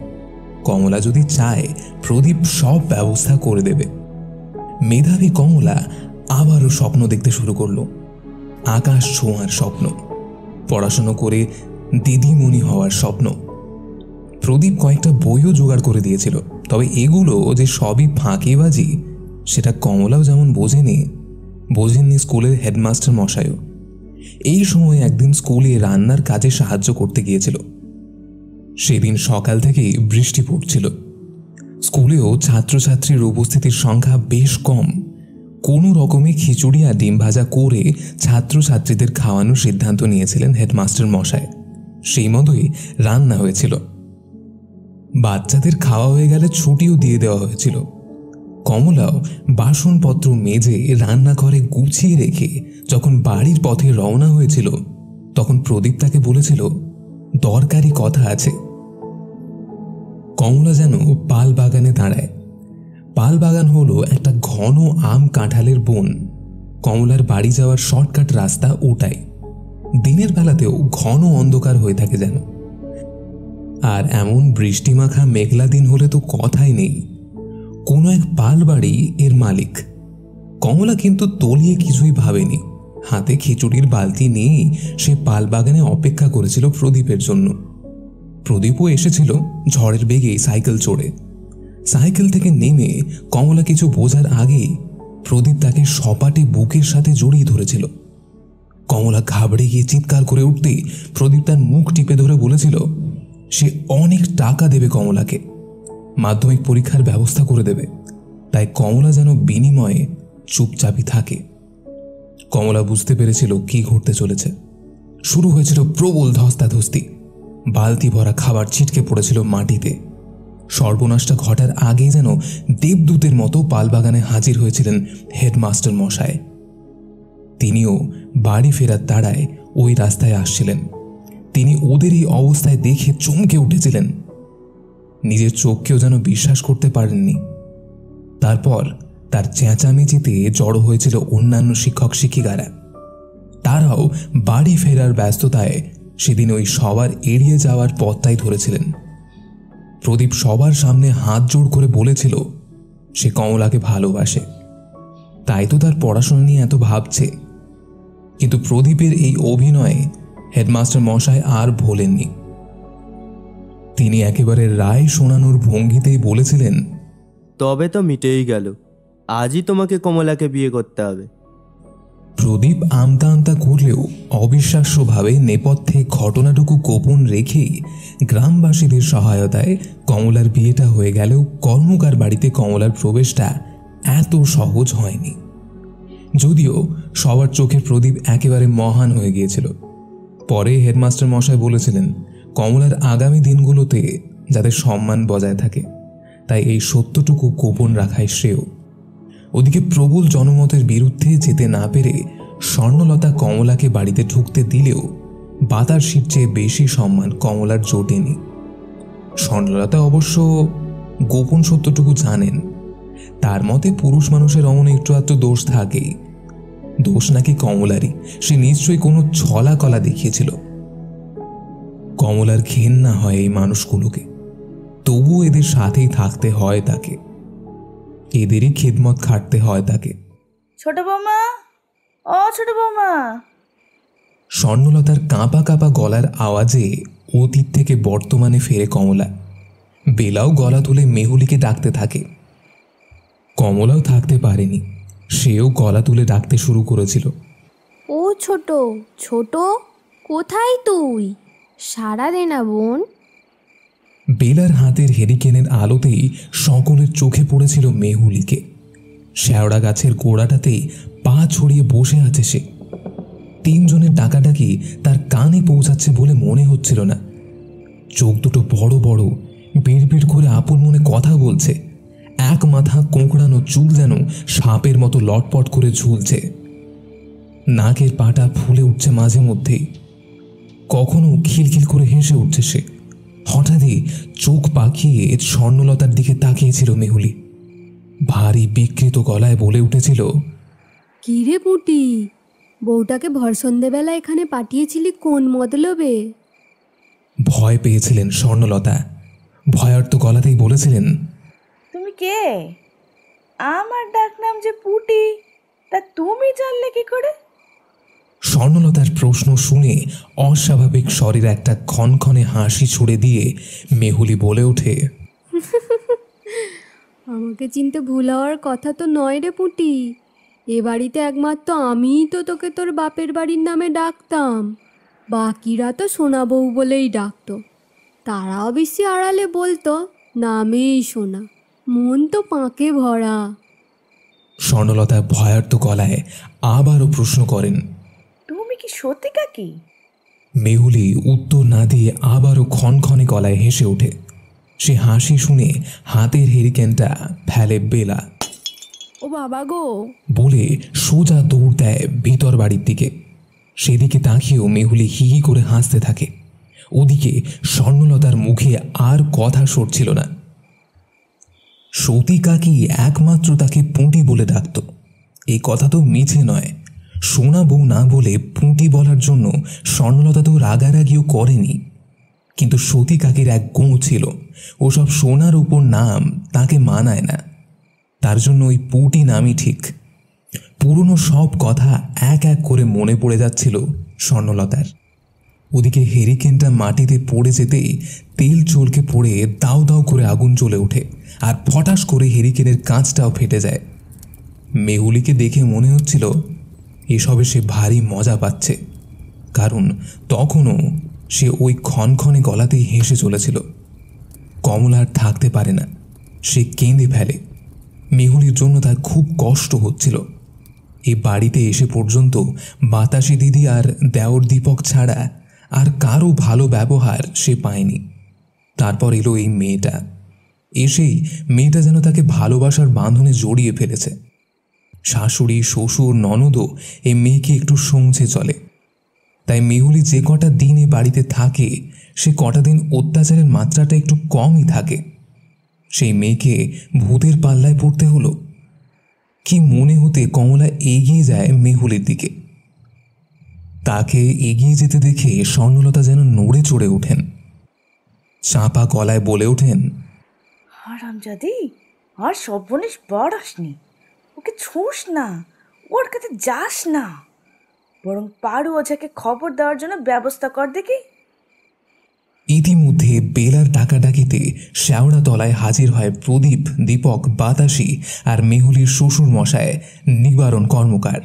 [SPEAKER 2] কমলা যদি চায় প্রদীপ সব ব্যবস্থা করে দেবে। মেধাবী কমলা আবারও স্বপ্ন দেখতে শুরু করলো, আকাশ ছোঁয়ার স্বপ্ন, পড়াশুনো করে দিদিমণি হওয়ার স্বপ্ন। প্রদীপ কয়েকটা বইও জোগাড় করে দিয়েছিল, তবে এগুলো যে সবই ফাঁকিবাজি সেটা কমলাও যেমন বোঝেননি স্কুলের হেডমাস্টার মশাইও। এই সময় একদিন স্কুলে রান্নার কাজে সাহায্য করতে গিয়েছিল। সেদিন সকাল থেকেই বৃষ্টি পড়ছিল। স্কুলেও ছাত্রছাত্রীর উপস্থিতির সংখ্যা বেশ কম। কোনো রকমে খিচুড়ি আর ডিম ভাজা করে ছাত্রছাত্রীদের খাওয়ানোর সিদ্ধান্ত নিয়েছিলেন হেডমাস্টার মশাই। সেই মতোই রান্না হয়েছিল। বাচ্চাদের খাওয়া হয়ে গেলে ছুটিও দিয়ে দেওয়া হয়েছিল। কমলাও বাসনপত্র মেজে রান্নাঘরে গুছিয়ে রেখে যখন বাড়ির পথে রওনা হয়েছিল, তখন প্রদীপ তাকে বলেছিল দরকারি কথা আছে। কমলা যেন পাল বাগানে দাঁড়ায়। পাল বাগান হলো একটা ঘন আম কাঁঠালের বন। কমলার বাড়ি যাওয়ার শর্টকাট রাস্তা ওটাই। দিনের বেলাতেও ঘন অন্ধকার হয়ে থাকে যেন। আর এমন বৃষ্টিমাখা মেঘলা দিন হলে তো কথাই নেই। কোনো এক পাল বাড়ি এর মালিক। কমলা কিন্তু তলিয়ে কিছুই ভাবেনি। হাতে খিচুড়ির বালতি নিয়েই সে পাল বাগানে অপেক্ষা করেছিল প্রদীপের জন্য। প্রদীপও এসেছিল ঝড়ের বেগে সাইকেল চড়ে। সাইকেল থেকে নেমে কমলা কিছু বোঝার আগেই প্রদীপ তাকে সপাটে বুকের সাথে জড়িয়ে ধরেছিল। কমলা ঘাবড়ে গিয়ে চিৎকার করে উঠতেই প্রদীপ তার মুখ টিপে ধরে বলেছিল সে অনেক টাকা দেবে কমলাকে, মাধ্যমিক পরীক্ষার ব্যবস্থা করে দেবে। তাই কমলা যেন বিনিময়ে চুপচাপই থাকে। কমলা বুঝতে পেরেছিল কি ঘটতে চলেছে। শুরু হয়েছিল প্রবল ধস্তাধস্তি। বালতি ভরা খাবার ছিটকে পড়েছিল মাটিতে। সর্বনাশটা ঘটার আগে যেন দেবদূতের মতো পালবাগানে হাজির হয়েছিলেন হেডমাস্টার মশাই। তিনিও বাড়ি ফেরার তাড়ায় ওই রাস্তায় আসছিলেন। তিনি ওদের এই অবস্থায় দেখে চমকে উঠেছিলেন। নিজের চোখকেও যেন বিশ্বাস করতে পারেননি। তারপর তার চেঁচামেচিতে জড়ো হয়েছিল অন্যান্য শিক্ষক শিক্ষিকারা। তারাও বাড়ি ফেরার ব্যস্ততায় সেদিন ওই সবার এড়িয়ে যাওয়ার পথটাই ধরেছিলেন। প্রদীপ সবার সামনে হাত জোড় করে বলেছিল সে কমলাকে ভালোবাসে, তাই তো তার পড়াশোনা নিয়ে এত ভাবছে। কিন্তু প্রদীপের এই অভিনয়ে হেডমাস্টার মশাই আর ভোলেননি। তিনি একেবারে রায় শোনানোর ভঙ্গিতেই বলেছিলেন,
[SPEAKER 7] তবে তো মিটেই গেল, আজই তোমাকে কমলাকে বিয়ে করতে হবে।
[SPEAKER 2] প্রদীপ আমতা আমতা করলেও অবিশ্বাস্যভাবে নেপথ্যে ঘটনাটুকু গোপন রেখেই গ্রামবাসীদের সহায়তায় কমলার বিয়েটা হয়ে গেলেও কর্মকার বাড়িতে কমলার প্রবেশটা এত সহজ হয়নি। যদিও সবার চোখে প্রদীপ একেবারে মহান হয়ে গিয়েছিল। পরে হেডমাস্টার মশাই বলেছিলেন কমলার আগামী দিনগুলোতে যাতে সম্মান বজায় থাকে, তাই এই সত্যটুকু গোপন রাখাই শ্রেয়। ওদিকে প্রবল জনমতের বিরুদ্ধে যেতে না পেরে স্বর্ণলতা কমলাকে বাড়িতে ঢুকতে দিলেও বাতাসির চেয়ে বেশি সম্মান কমলার জোটেনি। স্বর্ণলতা অবশ্য গোপন সত্যটুকু জানেন। তার মতে পুরুষ মানুষের অমন একটু আধটু দোষ থাকেই। দোষ নাকি কমলারই। সে নিশ্চয়ই কোনো ছলা কলা দেখিয়েছিল। কমলার ঘেন্না হয় এই মানুষগুলোকে, তবুও এদের সাথেই থাকতে হয় তাকে, এদেরই খেদমত খাটতে হয় তাকে।
[SPEAKER 5] ছোট বৌমা, ও ছোট বৌমা।
[SPEAKER 2] স্বর্ণলতার কাঁপা কাঁপা গলার আওয়াজে অতীত থেকে বর্তমানে ফেরে কমলা। বেলাও গলা তুলে মেহুলিকে ডাকতে থাকে। কমলাও থাকতে পারেনি, সেও গলা তুলে ডাকতে শুরু করেছিল।
[SPEAKER 3] ও ছোট ছোট, কোথায় তুই? সাড়া দে না বোন।
[SPEAKER 2] বেলার হাতের হেরিকেনের আলোতেই সকলের চোখে পড়েছিল মেহুলিকে। শেওড়া গাছের গোড়াটাতেই পা ছড়িয়ে বসে আছে সে। তিনজনের ডাকাডাকি তার কানে পৌঁছাচ্ছে বলে মনে হচ্ছিল না। চোখ দুটো বড় বড়, বিড়বিড় করে আপন মনে কথা বলছে। এক মাথা কোঁকড়ানো চুল যেন সাপের মতো লটপট করে ঝুলছে। নাকের পাটা ফুলে উঠছে মাঝে মধ্যেই, কখনো খিলখিল করে হেসে উঠছে সে। হঠাৎই চোখ পাকিয়ে স্বর্ণলতার দিকে তাকিয়েছিল মেহুলি। ভারী বিকৃত গলায় বলে উঠেছিল,
[SPEAKER 3] কি রে পুটি, বউটাকে ভর সন্ধেবেলা এখানে পাঠিয়েছিলি কোন মতলবে?
[SPEAKER 2] ভয় পেয়েছিলেন স্বর্ণলতা। ভয়ার্ত গলাতেই বলেছিলেন,
[SPEAKER 5] তুমি কে? আমার ডাক নাম যে পুটি, তা তুমি জানলে কি করে?
[SPEAKER 2] স্বর্ণলতার প্রশ্ন শুনে অস্বাভাবিক স্বরের একটা ক্ষণক্ষণে হাসি ছুড়ে দিয়ে মেহুলি বলে ওঠে,
[SPEAKER 3] আমাকে চিনতে ভুল হওয়ার কথা তো নয় রে পুটি। এ বাড়িতে একমাত্র আমিই তো তোকে তোর বাপের বাড়ির নামে ডাকতাম। বাকিরা তো সোনা বউ বলেই ডাকতো। তারাও বেশি আড়ালে বলতো নামেই সোনা, মন তো পাঁকে ভরা।
[SPEAKER 2] স্বর্ণলতা ভয়ার্ত গলায় আবারও প্রশ্ন করেন।
[SPEAKER 5] তুমি কি সত্যি কাকি?
[SPEAKER 2] মেহুলি উত্তর না দিয়ে আবারও ক্ষণক্ষণে গলায় হেসে ওঠে। সে হাসি শুনে হাতের হেরিকেনটা ফেলে বেলা।
[SPEAKER 6] ও বাবা গো,
[SPEAKER 2] বলে সোজা দৌড় দেয় ভিতর বাড়ির দিকে। সেদিকে তাকিয়েও মেহুলি হি হি করে হাসতে থাকে। ওদিকে স্বর্ণলতার মুখে আর কথা সরছিল না। সতী কাকি একমাত্র তাকে পুঁটি বলে ডাকত। এই কথা তো মিছে নয়। সোনা বউ না বলে পুঁটি বলার জন্য স্বর্ণলতা তো রাগারাগিও করেনি। কিন্তু সতী কাকির এক গুণ ছিল, ওসব সোনার উপর নাম তাকে মানায় না। তার জন্য ওই পুঁটি নামই ঠিক। পুরনো সব কথা এক এক করে মনে পড়ে যাচ্ছিল স্বর্ণলতার। ওদিকে হেরিকেনটা মাটিতে পড়ে যেতেই তেল চলকে পড়ে দাউ দাউ করে আগুন জ্বলে ওঠে, আর ফটাস করে হেরিকেনের কাঁচটাও ফেটে যায়। মেহুলিকে দেখে মনে হচ্ছিল এসবে সে ভারী মজা পাচ্ছে, কারণ তখনও সে ওই ক্ষণক্ষণে গলাতেই হেসে চলেছিল। কমলা আর থাকতে পারে না, সে কেঁদে ফেলে। মেহুলির জন্য তার খুব কষ্ট হচ্ছিল। এই বাড়িতে এসে পর্যন্ত বাতাসি দিদি আর দেওর দীপক ছাড়া আর কারো ভালো ব্যবহার সে পায়নি। তারপর এলো এই মেয়েটা। এসেই মেয়েটা যেন তাকে ভালোবাসার বাঁধনে জড়িয়ে ফেলেছে। শাশুড়ি, শ্বশুর, ননদও এই মেয়েকে একটু সমঝে চলে। তাই মেহুলি যে কটা দিন এ বাড়িতে থাকে, সে কটা দিন অত্যাচারের মাত্রাটা একটু কমই থাকে। সেই মেয়েকে ভূতের পাল্লায় পড়তে হলো। কি মনে হতে কমলা এগিয়ে যায় মেহুলির দিকে। তাকে এগিয়ে যেতে দেখে স্বর্ণলতা যেন নড়ে চড়ে ওঠেন। চাপা গলায় বলে ওঠেন,
[SPEAKER 5] হারামজাদি, আর সর্বনেশ বাড়াসনি। ওকে ছুঁস না, ওর কাছে যাস না। বরং পারু ওঝাকে খবর দেওয়ার জন্য ব্যবস্থা কর দেখি।
[SPEAKER 2] ইতিমধ্যে বেলার ডাকাডাকিতে শেওড়া তলায় হাজির হয় প্রদীপ, দীপক, বাতাসি আর মেহুলির শ্বশুর মশায় নিবারণ কর্মকার।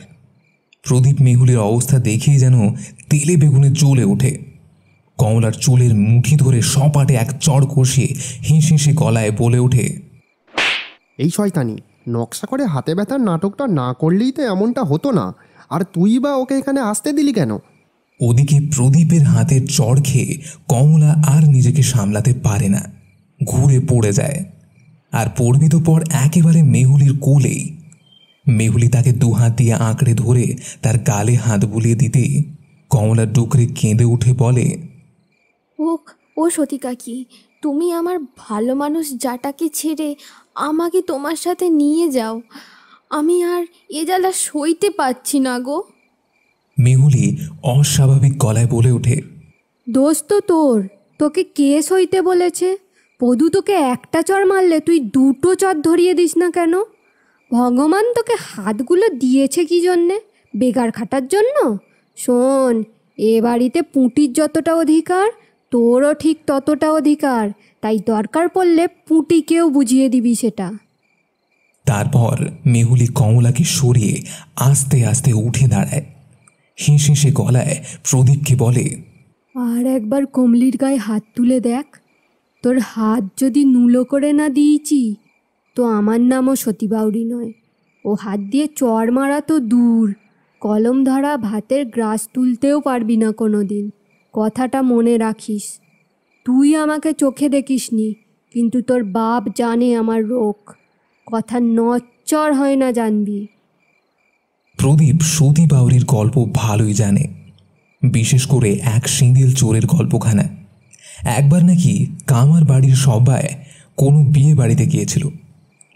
[SPEAKER 2] প্রদীপ মেহুলির অবস্থা দেখেই যেন তেলে বেগুনে জ্বলে ওঠে। কমলার চুলের মুঠি ধরে সপাটে এক চড় কষিয়ে হিঁস হিঁসে গলায় বলে ওঠে,
[SPEAKER 8] এই শয়তানি, নকশা করে হাতে ব্যথার নাটকটা না করলেই তো এমনটা হতো না। আর তুই বা ওকে এখানে আসতে দিলি কেন?
[SPEAKER 2] ওদিকে প্রদীপের হাতের চড় খেয়ে কমলা আর নিজেকে সামলাতে পারে না, ঘুরে পড়ে যায়। আর পড়বি তো পর একেবারে মেহুলির কোলেই। মেহুলি তাকে দুহাত দিয়ে আঁকড়ে ধরে তার গালে হাত বুলিয়ে দিতেই কমলা ডুকরে কেঁদে উঠে বলে,
[SPEAKER 3] ও ও সতী কাকি, তুমি আমার ভালো মানুষ জাটাকে ছেড়ে আমাকে তোমার সাথে নিয়ে যাও। আমি আর এ জ্বালা সইতে পারছি না গো।
[SPEAKER 2] মেহুলি অস্বাভাবিক গলায় বলে ওঠে,
[SPEAKER 3] দোষ তো তোর, তোকে কে সইতে বলেছে? পদু তোকে একটা চড় মারলে তুই দুটো চড় ধরিয়ে দিস না কেন? ভগবান তোকে হাতগুলো দিয়েছে কি জন্যে? বেগার খাটার জন্য? শোন, এ বাড়িতে পুঁটির যতটা অধিকার তোরও ঠিক ততটা অধিকার, তাই দরকার পড়লে পুঁটিকেও বুঝিয়ে দিবি সেটা।
[SPEAKER 2] তারপর মেহুলি কমলাকে সরিয়ে আস্তে আস্তে উঠে দাঁড়ায়। হেসে সে গলায় প্রদীপকে বলে,
[SPEAKER 3] আর একবার কমলির গায়ে হাত তুলে দেখ। তোর হাত যদি নুলো করে না দিয়েছি তো আমার নামও সতী বাউরি নয়। ও হাত দিয়ে চড় মারা তো দূর, কলম ধরা ভাতের গ্রাস তুলতেও পারবি না কোনো দিন। কথাটা মনে রাখিস। তুই আমাকে চোখে দেখিসনি, কিন্তু তোর বাপ জানে আমার রোগ। কথা নচ্চর হয় না জানবি।
[SPEAKER 2] প্রদীপ সতী বাউরির গল্প ভালোই জানে, বিশেষ করে এক সিঁদেল চোরের গল্পখানা। একবার নাকি কামার বাড়ির সবাই কোনো বিয়ে বাড়িতে গিয়েছিল।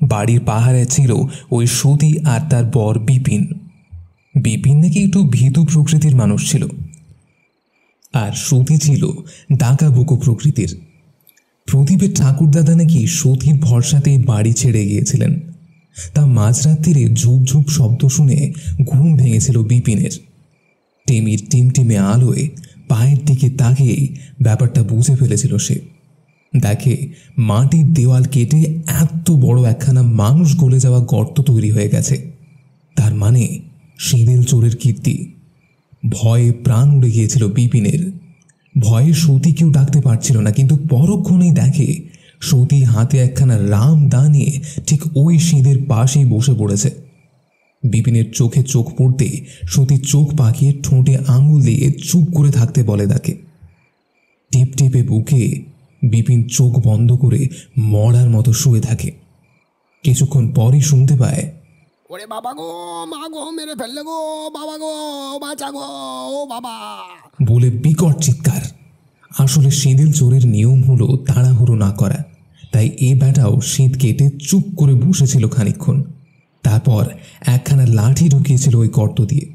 [SPEAKER 2] বাড়ির পাহাড়ে ছিল ওই সতী আর তার বর বিপিন। বিপিন নাকি একটু ভীতু প্রকৃতির মানুষ ছিল, আর সতী ছিল ডাকাবুকো প্রকৃতির। প্রদীপের ঠাকুরদাদা নাকি সতীর ভরসাতে বাড়ি ছেড়ে গিয়েছিলেন। তা মাঝরাত্রিরে ঝুপ ঝুপ শব্দ শুনে ঘুম ভেঙেছিল বিপিনের। টেমির টিমটিমে আলোয় পায়ের দিকে তাকিয়েই ব্যাপারটা বুঝে ফেলেছিল সে। দেখে মাটির দেওয়াল কেটে এত বড় একখানা মানুষ গলে যাওয়া গর্ত তৈরি হয়ে গেছে। তার মানে সিঁদেল চোরের কীর্তি। ভয়ে প্রাণ উড়ে গিয়েছিল বিপিনের। ভয়ে সতীকেও ডাকতে পারছিল না, কিন্তু পরক্ষণেই দেখে সতী হাতে একখানা রাম দা নিয়ে ঠিক ওই সিঁধের পাশেই বসে পড়েছে। বিপিনের চোখে চোখ পড়তে সতী চোখ পাকিয়ে ঠোঁটে আঙুল দিয়ে চুপ করে থাকতে বলে তাকে। টিপ টিপে বুকে বিপিন চোখ বন্ধ করে মরার মতো শুয়ে থাকে। কিছুক্ষণ পরই শুনতে পায়,
[SPEAKER 8] ওরে বাবা গো, মা গো, মেরে ফেললে গো, বাবা গো, বাঁচা গো, ও বাবা
[SPEAKER 2] বলে বিকট চিৎকার। আসলে সিঁদেল চোরের নিয়ম হলো তাড়াহুড়ো না করা, তাই এ ব্যাটাও শীত কেটে চুপ করে বসেছিল খানিকক্ষণ। তারপর একখানা লাঠি ঢুকিয়েছিল ওই গর্ত দিয়ে।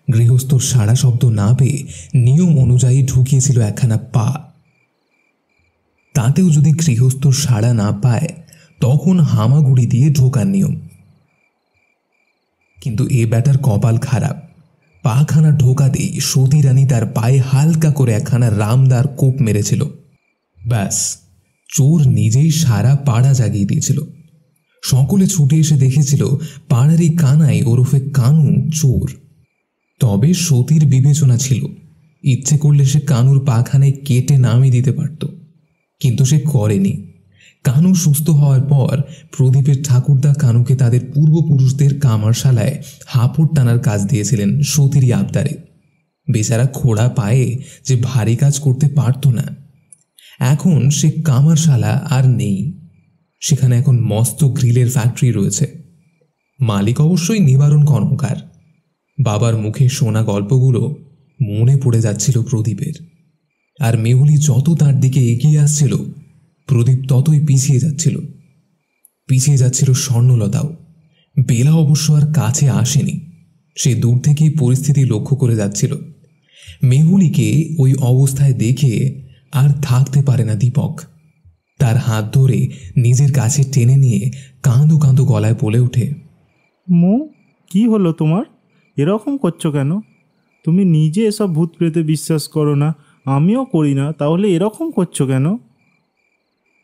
[SPEAKER 2] গৃহস্থর সাড়া শব্দ না পেয়ে নিয়ম অনুযায়ী ঢুকিয়েছিল একখানা পা। তাতেও যদি গৃহস্থর সাড়া না পায় তখন হামাগুড়ি দিয়ে ঢোকার নিয়ম। কিন্তু এ ব্যাটার কপাল খারাপ। পাখানা ঢোকাতেই সতী রানী তার পায়ে হালকা করে একখানা রামদার কোপ মেরেছিল। ব্যাস, চোর নিজেই সারা পাড়া জাগিয়ে দিয়েছিল। সকলে ছুটে এসে দেখেছিল পাড়ারই কানাই ওরফে কানু চোর। তবে সতীর বিবেচনা ছিল, ইচ্ছে করলে সে কানুর পাখানায় কেটে নামিয়ে দিতে পারত, কিন্তু সে করেনি। কানু সুস্থ হওয়ার পর প্রদীপের ঠাকুরদা কানুকে তাদের পূর্বপুরুষদের কামারশালায় হাঁপড় টানার কাজ দিয়েছিলেন সতীরই আবদারে। বেচারা খোড়া পায়ে যে ভারী কাজ করতে পারত না। এখন সে কামারশালা আর নেই, সেখানে এখন মস্ত গ্রিলের ফ্যাক্টরি রয়েছে। মালিক অবশ্যই নিবারণ কর্মকার। বাবার মুখে শোনা গল্পগুলো মনে পড়ে যাচ্ছিল প্রদীপের। আর মেহুলি যত তার দিকে এগিয়ে আসছিল, প্রদীপ ততই পিছিয়ে যাচ্ছিল স্বর্ণলতাও। বেলা অবশ্য আর কাছে আসেনি। সে দূর থেকেই পরিস্থিতি লক্ষ্য করে যাচ্ছিল। মেহুলিকে ওই অবস্থায় দেখে আর থাকতে পারে না দীপক। তার হাত ধরে নিজের কাছে টেনে নিয়ে কাঁদো কাঁদো গলায় বলে ওঠে,
[SPEAKER 9] মো, কি হলো তোমার? এরকম করছো কেন? তুমি নিজে এসব ভূত প্রেতে বিশ্বাস করো না, আমিও করি না, তাহলে এরকম করছো কেন?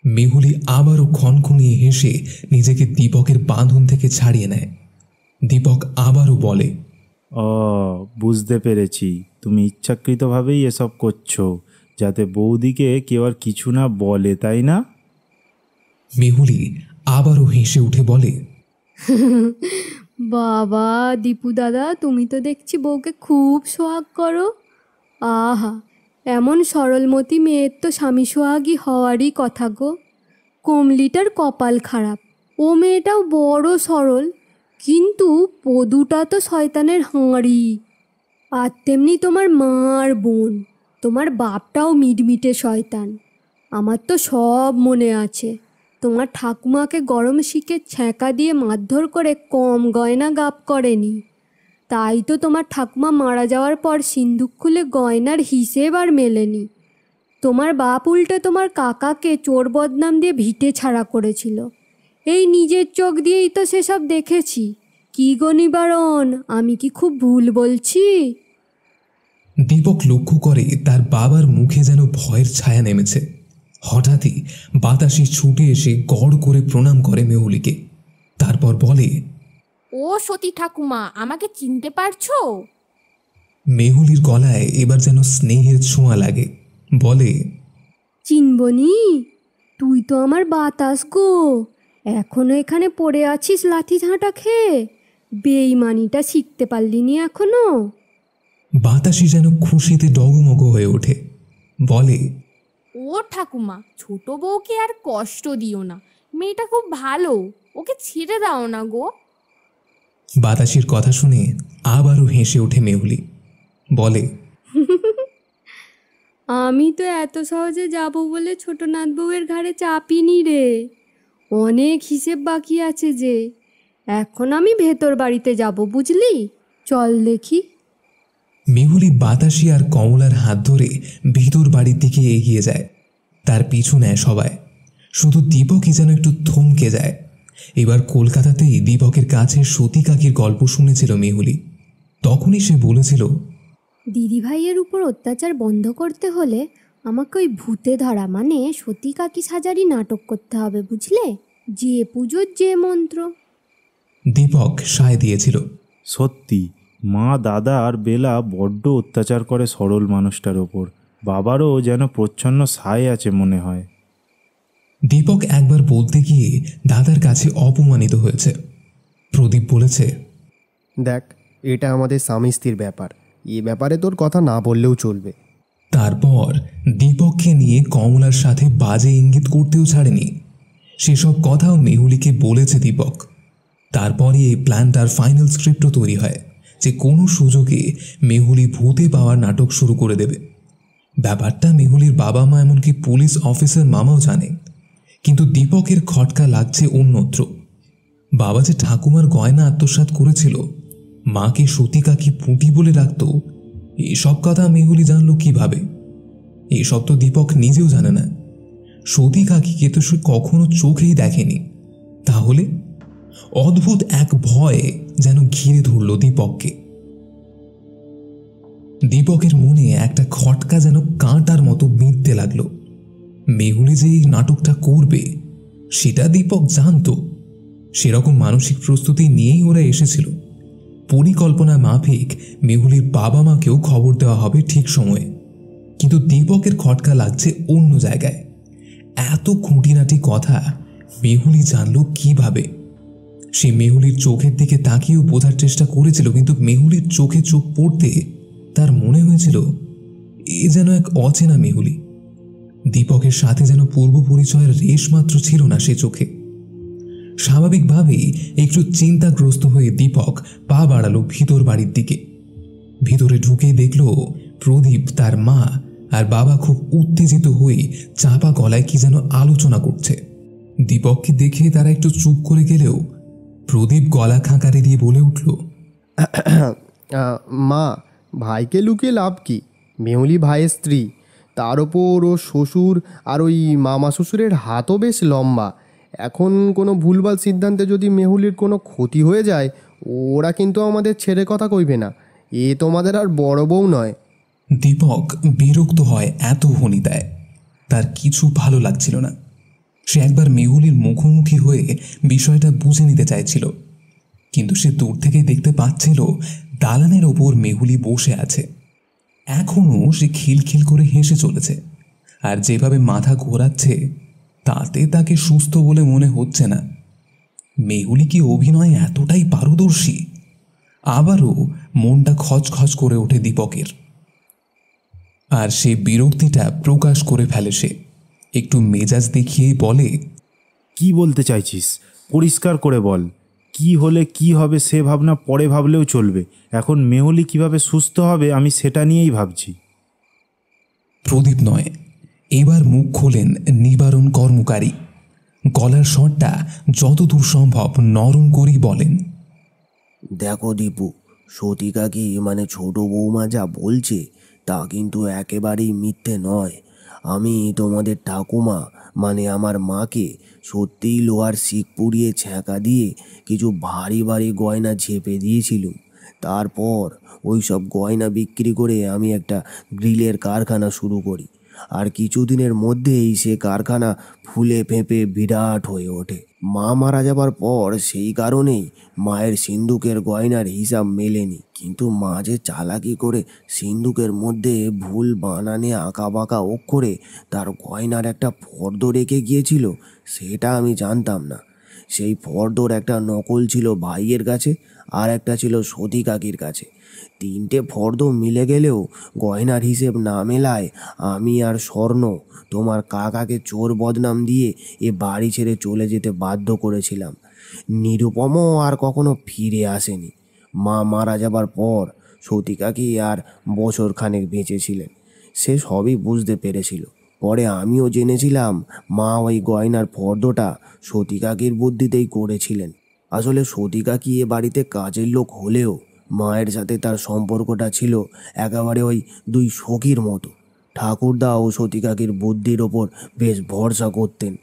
[SPEAKER 2] মেহুলি আবারও ক্ষণক্ষণিয়ে হেসে নিজেকে দীপকের বাঁধন থেকে ছাড়িয়ে নেয়। দীপক আবারও বলে,
[SPEAKER 9] ও, বুঝতে পেরেছি, তুমি ইচ্ছাকৃতভাবেই এসব করছো যাতে বৌদিকে কেউ আর কিছু না বলে, তাই না?
[SPEAKER 2] মেহুলি আবারও হেসে উঠে বলে,
[SPEAKER 3] বাবা দীপু দাদা, তুমি তো দেখছি বউকে খুব সোহাগ করো। আহা, এমন সরলমতি মেয়ের তো স্বামী সোহাগী হওয়ারই কথা গো। কমলিটার কপাল খারাপ, ও মেয়েটাও বড় সরল, কিন্তু পদুটা তো শয়তানের হাঁড়ি। আর তেমনি তোমার মা আর বোন, তোমার বাপটাও মিটমিটে শয়তান। আমার তো সব মনে আছে। তোমার ঠাকুমাকে গরম শিকে ছ্যাঁকা দিয়ে মারধর করে কম গয়না গাপ করেনি। তাই তো তোমার ঠাকুমা মারা যাওয়ার পর সিন্দুক খুলে গয়নার হিসেব আর মেলেনি। তোমার বাপ উল্টে তোমার কাকাকে চোর বদনাম দিয়ে ভিটে ছাড়া করেছিল। এই নিজের চোখ দিয়েই তো সেসব দেখেছি। কি গো নিবারণ, আমি কি খুব ভুল বলছি?
[SPEAKER 2] দীপক লক্ষ্য করে তার বাবার মুখে যেন ভয়ের ছায়া নেমেছে। হঠাৎই বাতাসি ছুটে এসে গড় করে প্রণাম করে মেহুলিকে, তারপর বলে,
[SPEAKER 4] ও সতী ঠাকুমা, আমাকে চিনতে পারছো?
[SPEAKER 2] মেহুলির গলায় এবার যেন স্নেহের ছোঁয়া লাগে। বলে,
[SPEAKER 3] চিনবনি? তুই তো আমার বাতাস গো, এখনো এখানে পড়ে আছিস লাথি ঝাঁটা খেয়ে? বেইমানিটা শিখতে পারলি নি এখনো?
[SPEAKER 2] বাতাসি যেন খুশিতে ডগমগ হয়ে ওঠে। বলে,
[SPEAKER 4] ও ঠাকুমা, ছোট বউকে আর কষ্ট দিও না, মেয়েটা খুব ভালো, ওকে ছেড়ে দাও না গো।
[SPEAKER 2] বাতাসির কথা শুনে আবারও হেসে ওঠে মেহুলি। বলে,
[SPEAKER 3] আমি তো এত সহজে যাব বলে ছোট নাথ বউয়ের ঘাড়ে চাপিনি রে, অনেক হিসেব বাকি আছে যে। এখন আমি ভেতর বাড়িতে যাব, বুঝলি? চল দেখি।
[SPEAKER 2] মেহুলি বাতাসি আর কমলার হাত ধরে ভিতর বাড়ির দিকে এগিয়ে যায়। তার পিছু নেয় সবাই, শুধু দীপকই যেন একটু থমকে যায়। এবার কলকাতাতেই দীপকের কাছে সতী কাকির গল্প শুনেছিল মেহুলি। তখনই সে বলেছিল,
[SPEAKER 3] দিদিভাইয়ের উপর অত্যাচার বন্ধ করতে হলে আমাকে ওই ভূতে ধরা মানে সতী কাকি সাজারি নাটক করতে হবে, বুঝলে? যে পুজোর যে মন্ত্র।
[SPEAKER 2] দীপক সায় দিয়েছিল।
[SPEAKER 9] সত্যি, মা, দাদা আর বেলা বড্ড অত্যাচার করে সরল মানুষটার ওপর। বাবারও যেন প্রচ্ছন্ন সায় আছে মনে হয়।
[SPEAKER 2] দীপক একবার বলতে গিয়ে দাদার কাছে অপমানিত হয়েছে। প্রদীপ বলেছে,
[SPEAKER 8] দেখ, এটা আমাদের স্বামী স্ত্রীর ব্যাপার, এ ব্যাপারে তোর কথা না বললেও চলবে।
[SPEAKER 2] তারপর দীপককে নিয়ে কমলার সাথে বাজে ইঙ্গিত করতেও ছাড়েনি। সেসব কথাও মেহুলিকে বলেছে দীপক। তারপরে এই প্ল্যানটার ফাইনাল স্ক্রিপ্টও তৈরি হয় যে কোনো সুযোগে মেহুলি ভূতে পাওয়ার নাটক শুরু করে দেবে। ব্যাপারটা মেহুলির বাবা মা এমনকি পুলিশ অফিসার মামাও জানে, কিন্তু দীপকের খটকা লাগছে অন্যত্র। বাবা যে ঠাকুমার গয়না আত্মসাৎ করেছিল, মাকে সতী কাকি পুঁটি বলে রাখত, এসব কথা মেহুলি জানল কিভাবে? এসব তো দীপক নিজেও জানে না। সতী কাকিকে তো সে কখনো চোখেই দেখেনি। তাহলে অদ্ভুত এক ভয় যেন ঘিরে ধরল দীপককে। দীপকের মনে একটা খটকা যেন কাঁটার মতো বিঁধতে লাগলো। মেহুলি যে এই নাটকটা করবে সেটা দীপক জানত। সেরকম মানসিক প্রস্তুতি নিয়েই ওরা এসেছিল। পরিকল্পনা মাফিক মেহুলির বাবা মাকেও খবর দেওয়া হবে ঠিক সময়ে। কিন্তু দীপকের খটকা লাগছে অন্য জায়গায়। এত খুঁটিনাটি কথা মেহুলি জানল কিভাবে? সে মেহুলির চোখের দিকে তাকিয়েও বোঝার চেষ্টা করেছিল, কিন্তু মেহুলির চোখে চোখ পড়তে তার মনে হয়েছিল এ যেন এক অচেনা মেহুলি। দীপকের সাথে যেন পূর্ব পরিচয়ের রেশ মাত্র ছিল না সে চোখে। স্বাভাবিকভাবেই একটু চিন্তাগ্রস্ত হয়ে দীপক পা বাড়ালো ভিতর বাড়ির দিকে। ভিতরে ঢুকে দেখল প্রদীপ, তার মা আর বাবা খুব উত্তেজিত হয়ে চাপা গলায় কি যেন আলোচনা করছে। দীপককে দেখে তারা একটু চুপ করে গেলেও প্রদীপ গলা খাঁকারে দিয়ে বলে উঠল,
[SPEAKER 8] মা, ভাইকে লুকিয়ে লাভ কি? মেহুলি ভাইয়ের স্ত্রী, তার ওপর ও শ্বশুর আর ওই মামা শ্বশুরের হাতও বেশ লম্বা। এখন কোনো ভুলভাল সিদ্ধান্তে যদি মেহুলির কোনো ক্ষতি হয়ে যায়, ওরা কিন্তু আমাদের ছেড়ে কথা কইবে না। এ তোমাদের আর বড় বউ নয়।
[SPEAKER 2] দীপক বিরক্ত হয় এত ভনিতায়। তার কিছু ভালো লাগছিল না। সে একবার মেহুলির মুখোমুখি হয়ে বিষয়টা বুঝে নিতে চাইছিল, কিন্তু সে দূর থেকে দেখতে পাচ্ছিল দালানের ওপর মেহুলি বসে আছে। এখনও সে খিলখিল করে হেসে চলেছে, আর যেভাবে মাথা ঘোরাচ্ছে তাতে তাকে সুস্থ বলে মনে হচ্ছে না। মেহুলি কি অভিনয় এতটাই পারদর্শী? আবারও মনটা খচখচ করে ওঠে দীপকের, আর সে বিরক্তিটা প্রকাশ করে ফেলে। সে একটু মেজাজ দেখিয়ে বলে,
[SPEAKER 9] কি বলতে চাইছিস? পরিষ্কার করে বল। কি হলে কি হবে সে ভাবনা পরে ভাবলেও চলবে। এখন মেহুলি কিভাবে সুস্থ হবে আমি সেটা নিয়েই ভাবছি।
[SPEAKER 2] প্রদীপ নয়, এবার মুখ খোলেন নিবারণ কর্মকারী। গলার স্বরটা যতদূর সম্ভব নরম করেই বলেন,
[SPEAKER 10] দেখো দীপু, সতী কাকি মানে ছোট বৌমা যা বলছে তা কিন্তু একেবারেই মিথ্যে নয়। আমি তোমাদের ঠাকুমা মানে আমার মাকে সত্যিই লোহার শিক পুড়িয়ে ছ্যাঁকা দিয়ে কিছু ভারী ভারী গয়না ঝেপে দিয়েছিলুম। তারপর ওই সব গয়না বিক্রি করে আমি একটা গ্রিলের কারখানা শুরু করি, আর কিছুদিনের মধ্যেই সে কারখানা ফুলে ফেঁপে বিরাট হয়ে ওঠে। মা মারা যাবার পর সেই কারণেই মায়ের সিন্দুকের গয়নার হিসাব মেলেনি, কিন্তু মা যে চালাকি করে সিন্দুকের মধ্যে ভুল বানানে আঁকা বাঁকা অক্ষরে তার গয়নার একটা ফর্দ রেখে গিয়েছিল সেটা আমি জানতাম না। সেই ফর্দর একটা নকল ছিল ভাইয়ের কাছে, আর একটা ছিল সতী কাকির কাছে। তিনটে ফর্দ মিলে গেলেও গয়নার হিসেব না মেলায় আমি আর স্বর্ণ তোমার কাকাকে চোর বদনাম দিয়ে এ বাড়ি ছেড়ে চলে যেতে বাধ্য করেছিলাম। নিরুপমও আর কখনো ফিরে আসেনি। মা মারা যাবার পর সতী কাকি আর বছর খানেক বেঁচেছিলেন। সে সবই বুঝতে পেরেছিল। পরে আমিও জেনেছিলাম মা ওই গয়নার ফর্দটা সতী কাকির বুদ্ধিতেই করেছিলেন। আসলে সতী কাকি এ বাড়িতে কাজের লোক হলেও মায়ের সাথে তার সম্পর্কটা ছিল একেবারে ওই দুই সখীর মতো। ঠাকুরদা ও সতী কাকির বুদ্ধির ওপর বেশ ভরসা করতেন।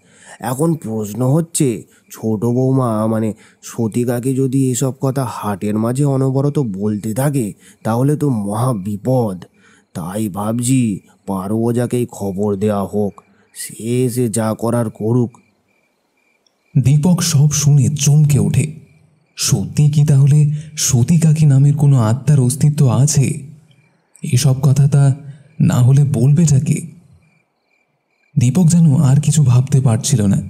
[SPEAKER 10] এখন প্রশ্ন হচ্ছে, ছোট বৌমা মানে সতী কাকি যদি এসব কথা হাটের মাঝে অনবরত বলতে থাকে তাহলে তো মহা বিপদ। তাই ভাবছি পারো ওঝাকেই খবর দেওয়া হোক, সে যা করার করুক।
[SPEAKER 2] দীপক সব শুনে চমকে ওঠে। সত্যি কি তাহলে সতী কাকি নামের কোনো আত্মার অস্তিত্ব আছে? এসব কথা তা না হলে বলবেটাকে? দীপক যেন আর কিছু ভাবতে পারছিল না।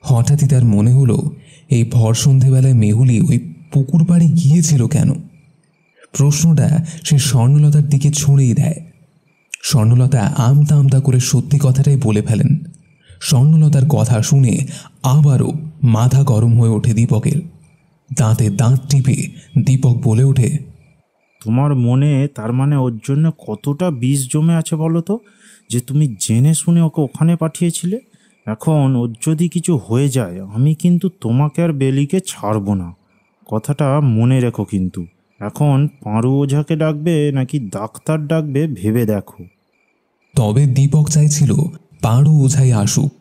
[SPEAKER 2] হঠাৎই তার মনে হলো এই ভর সন্ধেবেলায় মেহুলি ওই পুকুর পাড়ে গিয়েছিল কেন? প্রশ্নটা সে স্বর্ণলতার দিকে ছুঁড়েই দেয়। স্বর্ণলতা আমতা আমতা করে সত্যি কথাটাই বলে ফেলেন। স্বর্ণলতার কথা শুনে আবারও মাথা গরম হয়ে ওঠে দীপকের। দাঁতে দাঁত টিপে দীপক বলে ওঠে,
[SPEAKER 9] তোমার মনে তার মানে ওর জন্য কতটা বিষ জমে আছে বলো তো, যে তুমি জেনে শুনে ওকে ওখানে পাঠিয়েছিলে। এখন ওর যদি কিছু হয়ে যায় আমি কিন্তু তোমাকে আর বেলিকে ছাড়বো না, কথাটা মনে রেখো। কিন্তু এখন পাঁড়ু ওঝাকে ডাকবে নাকি ডাক্তার ডাকবে ভেবে দেখো।
[SPEAKER 2] তবে দীপক চাইছিল পাঁড়ু ওঝাই আসুক।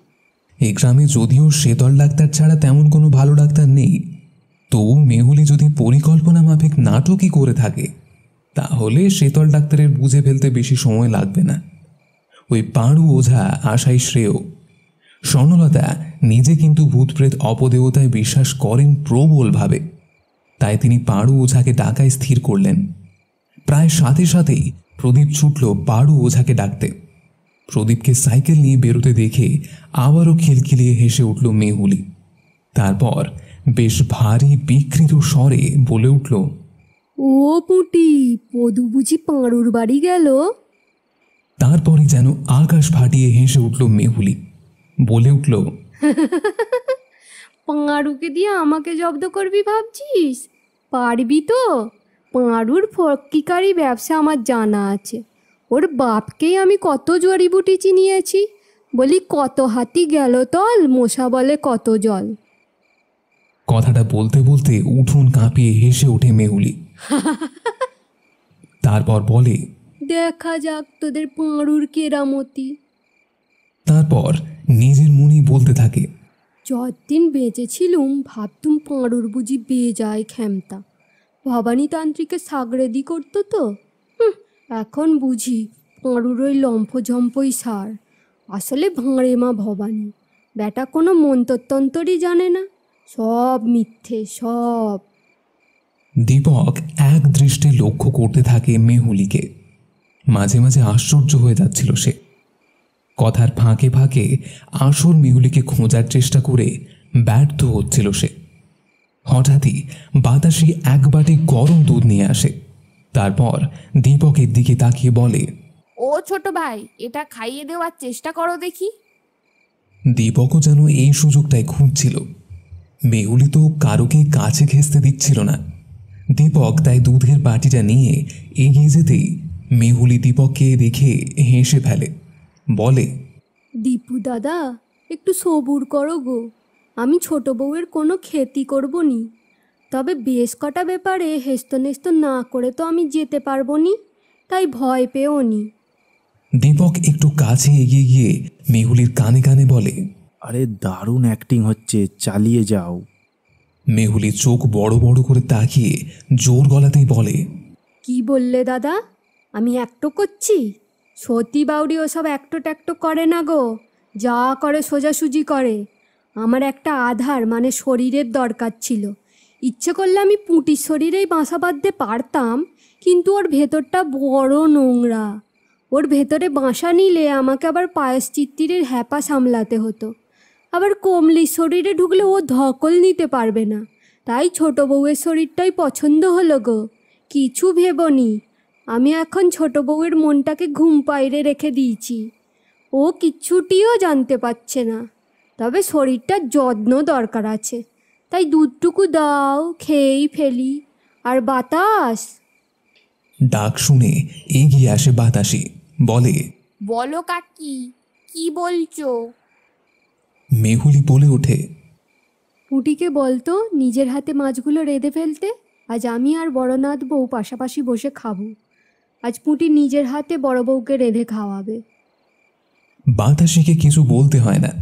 [SPEAKER 2] এই গ্রামে যদিও শেতল ডাক্তার ছাড়া তেমন কোনো ভালো ডাক্তার নেই, তবু মেহুলি যদি পরিকল্পনা মাফিক নাটকই করে থাকে তাহলে শেতল ডাক্তারের বুঝে ফেলতে বেশি সময় লাগবে না। ওই পাঁড়ু ওঝা আশাই শ্রেয়। স্বর্ণলতা নিজে কিন্তু ভূতপ্রেত অপদেবতায় বিশ্বাস করেন প্রবলভাবে, তাই তিনি পাঁড়ু ওঝাকে ডাকায় স্থির করলেন। প্রায় সাথে সাথেই প্রদীপ ছুটল পাঁড়ু ওঝাকে ডাকতে। প্রদীপকে সাইকেল নিয়ে বেরোতে দেখে আবারও খিলখিলিয়ে হেসে উঠল মেহুলি। তারপর বেশ ভারী বিকৃত স্বরে বলে উঠল,
[SPEAKER 3] ও পুটি, পদু বুঝি পাঁড়ুর বাড়ি গেল?
[SPEAKER 2] তারপরই যেন আকাশ ফাটিয়ে হেসে উঠল মেহুলি। বলে উঠল,
[SPEAKER 3] পাঁড়ুকে দিয়ে আমাকে জব্দ করবি ভাবছিস? পারবি তো? পাঁড়ুর ফক্কিকারি ব্যবসা আমার জানা আছে। ওর বাপকেই আমি কত জড়িবুটি চিনিয়েছি। বলি কত হাতি গেল তল, মশা বলে কত জল।
[SPEAKER 2] কথাটা বলতে বলতে উঠোন কাঁপিয়ে হেসে ওঠে মেহুলি। তারপর বলে,
[SPEAKER 3] দেখা যাক তোদের পাঁড়ুর কেরামতি।
[SPEAKER 2] তারপর নিজের মনেই বলতে থাকে,
[SPEAKER 3] যতদিন বেঁচেছিলুম ভাবতুম পাঁড়ুর বুঝি বেয়ে যায় ক্ষমতা, ভবানী তান্ত্রিকে সাগরেদি করতো তো। এখন বুঝি পাঁড়ুর ওই লম্ফঝম্পই সার। আসলে ভাঁড়ে মা ভবানী, বেটা কোনো মন্তরতন্ত্রই জানে না, সব মিথ্যে সব।
[SPEAKER 2] দীপক এক দৃষ্টে লক্ষ্য করতে থাকে মেহুলিকে। মাঝে মাঝে আশ্চর্য হয়ে যাচ্ছিল সে। কথার ফাঁকে ফাঁকে আসল মেহুলিকে খোঁজার চেষ্টা করে ব্যর্থ হচ্ছিল সে। হঠাৎই বাতাসি এক বাটি গরম দুধ নিয়ে আসে। তারপর দীপকের দিকে তাকিয়ে বলে,
[SPEAKER 4] ও ছোট ভাই, এটা খাইয়ে দেওয়ার চেষ্টা করো দেখি।
[SPEAKER 2] দীপকও যেন এই সুযোগটাই খুঁজছিল। মেহুলি তো কারোকে কাছে ঘেঁষতে দিচ্ছিল না। দীপক তাই দুধের বাটিটা নিয়ে এগিয়ে যেতেই মেহুলি দীপককে দেখে হেসে ফেলে। বলে,
[SPEAKER 3] দীপু দাদা, একটু সবুর করো গো। আমি ছোট বউয়ের কোনো ক্ষতি করব নি, তবে বেশ কটা ব্যাপারে হেস্তনেস্ত না করে তো আমি যেতে পারবো নি, তাই ভয় পেও নি।
[SPEAKER 2] দীপক একটু কাছে এগিয়ে গিয়ে মেহুলির কানে কানে বলে,
[SPEAKER 9] আরে দারুণ অ্যাক্টিং হচ্ছে, চালিয়ে যাও।
[SPEAKER 2] মেহুলি চোখ বড় বড় করে তাকিয়ে জোর গলাতেই বলে,
[SPEAKER 3] কি বললে দাদা? আমি একটো করছি? সতী বাউরি ওসব একটো ট্যাক্টো করে না গো, যা করে সোজাসুজি করে। আমার একটা আধার মানে শরীরের দরকার ছিল। ইচ্ছে করলে আমি পুঁটির শরীরেই বাসা বাঁধতে পারতাম, কিন্তু ওর ভেতরটা বড় নোংরা। ওর ভেতরে বাসা নিলে আমাকে আবার পায়শ্চিত্তিরের হ্যাপা সামলাতে হতো। আবার কমলির শরীরে ঢুকলে ও ধকল নিতে পারবে না। তাই ছোট বউয়ের শরীরটাই পছন্দ হলো গো। কিছু ভেবনি, আমি এখন ছোট বউয়ের মনটাকে ঘুম পাইরে রেখে দিয়েছি। ও কিচ্ছুটিও জানতে পারছে না, তবে শরীরটার যত্ন দরকার আছে। তাই দুধটুকু দাও, খেয়েই ফেলি। আর বাতাস।
[SPEAKER 2] ডাক শুনে এগিয়ে আসে বাতাসি, বলে,
[SPEAKER 4] বলো কাকি, কি বলছো?
[SPEAKER 2] মেহুলি বলে ওঠে,
[SPEAKER 3] পুঁটিকে বলতো নিজের হাতে মাছগুলো রেঁধে ফেলতে। আজ আমি আর বড়নাথ বউ পাশাপাশি বসে খাবো। আজ পুঁটি নিজের হাতে বড় বউকে রেঁধে খাওয়াবে।
[SPEAKER 2] বাতাসিকে কিছু বলতে হয় না,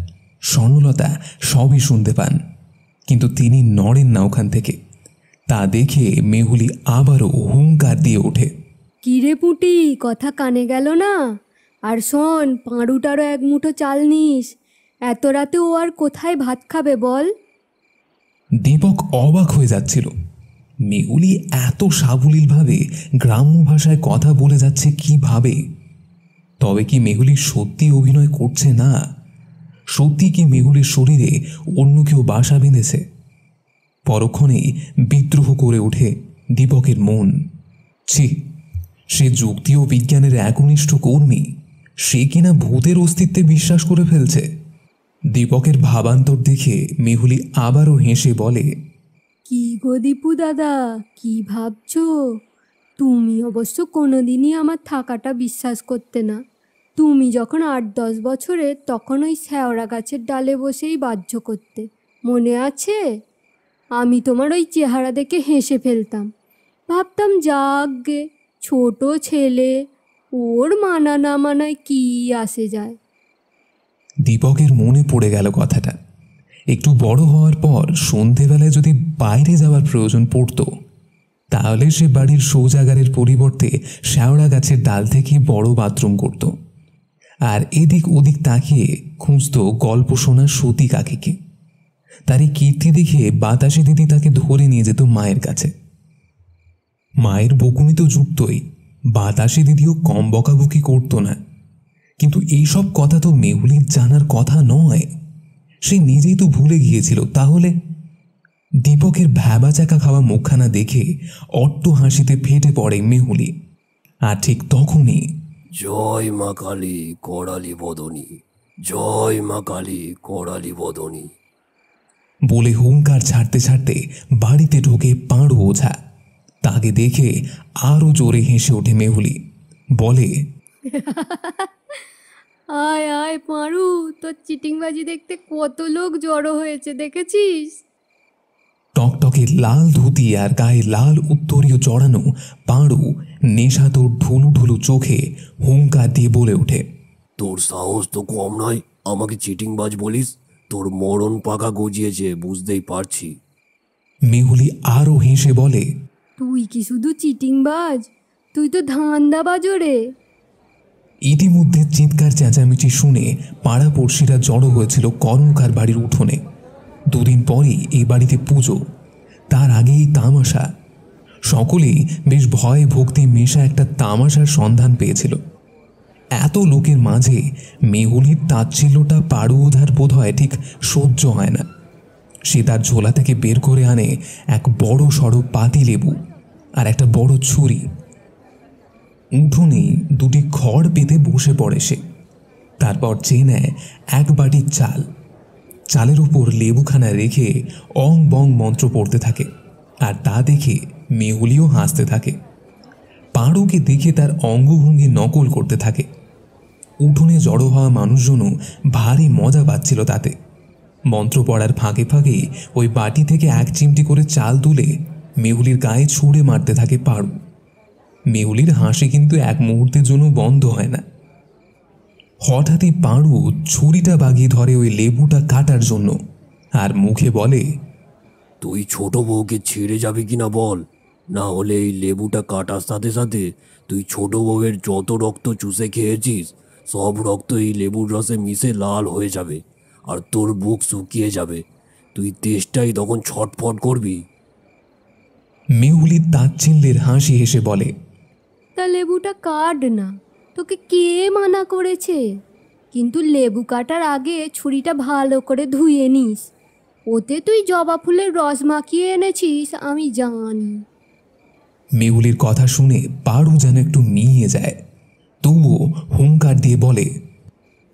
[SPEAKER 2] স্বর্ণলতা সবই শুনতে পান, কিন্তু তিনি নড়েন না ওখান থেকে। তা দেখে মেহুলি আবারও হুঙ্কার দিয়ে ওঠে,
[SPEAKER 3] কিরে পুঁটি, কথা কানে গেল না? আর শোন, পাঁড়ুটারও এক মুঠো চাল নিস। এত রাতে ও আর কোথায় ভাত খাবে বল?
[SPEAKER 2] দীপক অবাক হয়ে যাচ্ছিল। মেহুলি এত সাবলীলভাবে গ্রাম্য ভাষায় কথা বলে যাচ্ছে কিভাবে? তবে কি মেহুলি সত্যি অভিনয় করছে না? সত্যি কি মেহুলির শরীরে অন্য কেউ বাসা বেঁধেছে? পরক্ষণেই বিদ্রোহ করে ওঠে দীপকের মন। ছি, সে যুক্তি ও বিজ্ঞানের একনিষ্ঠ কর্মী, সে কিনা ভূতের অস্তিত্বে বিশ্বাস করে ফেলছে। দীপকের ভাবান্তর দেখে মেহুলি আবারও হেসে বলে,
[SPEAKER 3] কি গো দীপু দাদা, কি ভাবছো? তুমি অবশ্য কোনোদিনই আমার থাকাটা বিশ্বাস করতে না। তুমি যখন 8-10 বছরে, তখন ওই শ্যাওড়া গাছের ডালে বসেই বাহ্য করতে, মনে আছে? আমি তোমার ওই চেহারা দেখে হেসে ফেলতাম। ভাবতাম যাকগে, ছোট ছেলে, ওর মানা না মানায় কি আসে যায়।
[SPEAKER 2] দীপকের মনে পড়ে গেল কথাটা। একটু বড় হওয়ার পর সন্ধেবেলায় যদি বাইরে যাওয়ার প্রয়োজন পড়ত, তাহলে সে বাড়ির শৌচাগারের পরিবর্তে শ্যাওড়া গাছের ডাল থেকে বড় বাথরুম করত, আর এদিক ওদিক তাকিয়ে খুঁজত গল্প শোনা সতী কাকিকে। তার এই কীর্তি দেখে বাতাসি দিদি তাকে ধরে নিয়ে যেত মায়ের কাছে। মায়ের বকুনি তো যুক্তই, বাতাসি দিদিও কম বকাবকি করতো না। কিন্তু এইসব কথা তো মেহুলির জানার কথা নয়, সে নিজেই তো ভুলে গিয়েছিল। তাহলে দীপকের ভ্যাবাচাকা খাওয়া মুখখানা দেখে অট্ট হাসিতে ফেটে পড়ে মেহুলি। আর ঠিক তখনই
[SPEAKER 10] জয় মা কালী করালি বদনী, জয় মা কালী করালি বদনী
[SPEAKER 2] বলে হুঙ্কার ছাড়তে ছাড়তে বাড়িতে ঢোকে পাঁড়ু ওঝা। তাকে দেখে আরো জোরে হেসে ওঠে মেহুলি, বলে,
[SPEAKER 3] আয় আয় পাঁড়ু, তোর চিটিংবাজি দেখতে কত লোক জড়ো হয়েছে দেখেছিস?
[SPEAKER 2] টকটকে লাল ধুতি আর গায়ে লাল উত্তরীয় চড়ানো পাঁড়ু নেশাতোর ঢুলু ঢুলু চোখে হুঙ্কার দিয়ে বলে ওঠে,
[SPEAKER 10] তোর সাহস তো কম নয়, আমাকে চিটিংবাজ বলিস? তোর মরণ পাকা গজিয়েছে, বুঝতেই পারছি।
[SPEAKER 2] মেহুলি আরো হেসে বলে,
[SPEAKER 3] তুই কি শুধু চিটিংবাজ, তুই তো ধান্দাবাজও রে।
[SPEAKER 2] ইতিমধ্যে চিৎকার চেঁচামেচি শুনে পাড়াপড়শিরা জড়ো হয়েছিল কর্মকার বাড়ির উঠোনে। 2 দিন পরেই এই বাড়িতে পুজো, তার আগেই তামাশা। সকলেই বেশ ভয় ভক্তি মেশা একটা তামাশার সন্ধান পেয়েছিল। এত লোকের মাঝে মেহুলির তাচ্ছিল্যটা পাড়ু ওধার বোধ হয় ঠিক সহ্য হয় না। সে তার ঝোলা থেকে বের করে আনে এক বড় সড়ো পাতি লেবু আর একটা বড় ছুরি। উঠোনেই 2টি খড় পেতে বসে পড়ে সে। তারপর চেয়ে নেয় 1 বাটি চাল। চালের উপর লেবুখানা রেখে অং বং মন্ত্র পড়তে থাকে, আর তা দেখে মেহুলিও হাসতে থাকে। পাঁড়ুকে দেখে তার অঙ্গভঙ্গি নকল করতে থাকে। উঠোনে জড়ো হওয়া মানুষজনও ভারী মজা পাচ্ছিল তাতে। মন্ত্র পড়ার ফাঁকে ফাঁকে ওই বাটি থেকে 1 চিমটি করে চাল তুলে মেহুলির গায়ে ছুঁড়ে মারতে থাকে পাঁড়ু। মেহুলির হাসি কিন্তু 1 মুহূর্তের জন্য বন্ধ হয় না। হঠাৎই পাঁড়ু ছুরিটা বাগিয়ে ধরে ওই লেবুটা কাটার জন্য, আর মুখে বলে,
[SPEAKER 10] তুই ছোট বউকে ছেড়ে যাবি কিনা বল, না হলে এই লেবুটা কাটার সাথে সাথে তুই ছোট বউয়ের যত রক্ত চুষে খেয়েছিস সব রক্ত এই লেবুর রসে মিশে লাল হয়ে যাবে, আর তোর বুক শুকিয়ে যাবে। তুই তেষ্টাই তখন ছটফট করবি।
[SPEAKER 2] মেহুলি তাচ্ছিল্যের হাসি হেসে বলে,
[SPEAKER 3] তা লেবুটা কাট না, তোকে কে মানা করেছে? কিন্তু লেবু কাটার আগে ছুরিটা ভালো করে ধুয়ে নিস, ওতে তুই জবা ফুলের রস মাখিয়ে এনেছিস আমি জানি।
[SPEAKER 2] মেহুলির কথা শুনে পারু যেন একটু মিয়ে যায়, তবুও হুঙ্কার দিয়ে বলে,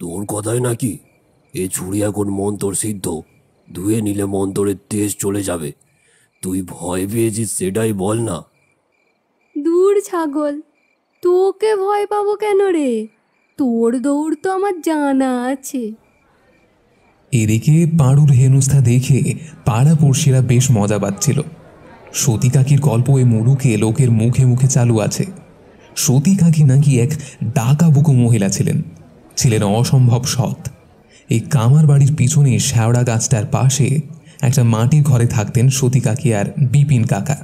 [SPEAKER 10] তোর কথাই নাকি? এ ছুরি এখন মন্তর সিদ্ধ, ধুয়ে নিলে মন্তরের তেজ চলে যাবে। তুই ভয় পেয়েছিস সেটাই বল না।
[SPEAKER 3] দূর ছাগল, তোকে ভয় পাবো কেন রে? তোর দৌড় তো আমার জানা আছে।
[SPEAKER 2] এদিকে পাড়ুর হেনস্থা দেখে পাড়াপড়শিরা বেশ মজা পাচ্ছিল। সতী কাকির গল্প এই মুলুকে লোকের মুখে মুখে চালু আছে। সতী কাকি নাকি এক ডাকাবুকো মহিলা ছিলেন অসম্ভব সৎ। এই কামার বাড়ির পিছনে শ্যাওড়া গাছটার পাশে একটা মাটির ঘরে থাকতেন সতী কাকি আর বিপিন কাকা।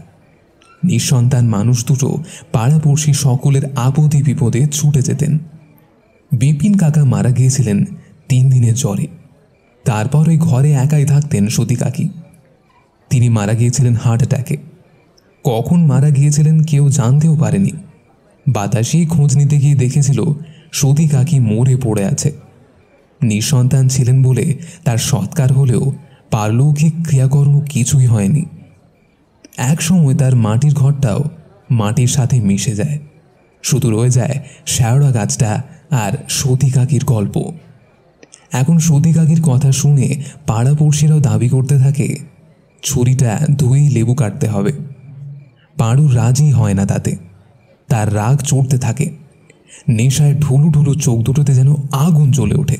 [SPEAKER 2] নিঃসন্তান মানুষ দুটো পাড়াপড়শি সকলের আপদে বিপদে ছুটে যেতেন। বিপিন কাকা মারা গিয়েছিলেন 3 দিনের জ্বরে। তারপর ওই ঘরে একাই থাকতেন সতী কাকি। তিনি মারা গিয়েছিলেন হার্ট অ্যাটাকে। কখন মারা গিয়েছিলেন কেউ জানতেও পারেনি। বাতাসি খোঁজ নিতে গিয়ে দেখেছিল সতী কাকি মরে পড়ে আছে। নিঃসন্তান ছিলেন বলে তার সৎকার হলেও পারলৌকিক ক্রিয়াকর্ম কিছুই হয়নি। এক সময় তার মাটির ঘরটাও মাটির সাথে মিশে যায়, শুধু রয়ে যায় শ্যাওড়া গাছটা আর সতী কাকির গল্প। এখন সতী কাকির কথা শুনে পাড়াপড়শিরাও দাবি করতে থাকে ছুরিটা ধুয়েই লেবু কাটতে হবে। পাড়ু রাজি হয় না তাতে, তার রাগ চড়তে থাকে। নেশায় ঢুলু ঢুলু চোখ দুটোতে যেন আগুন জ্বলে ওঠে।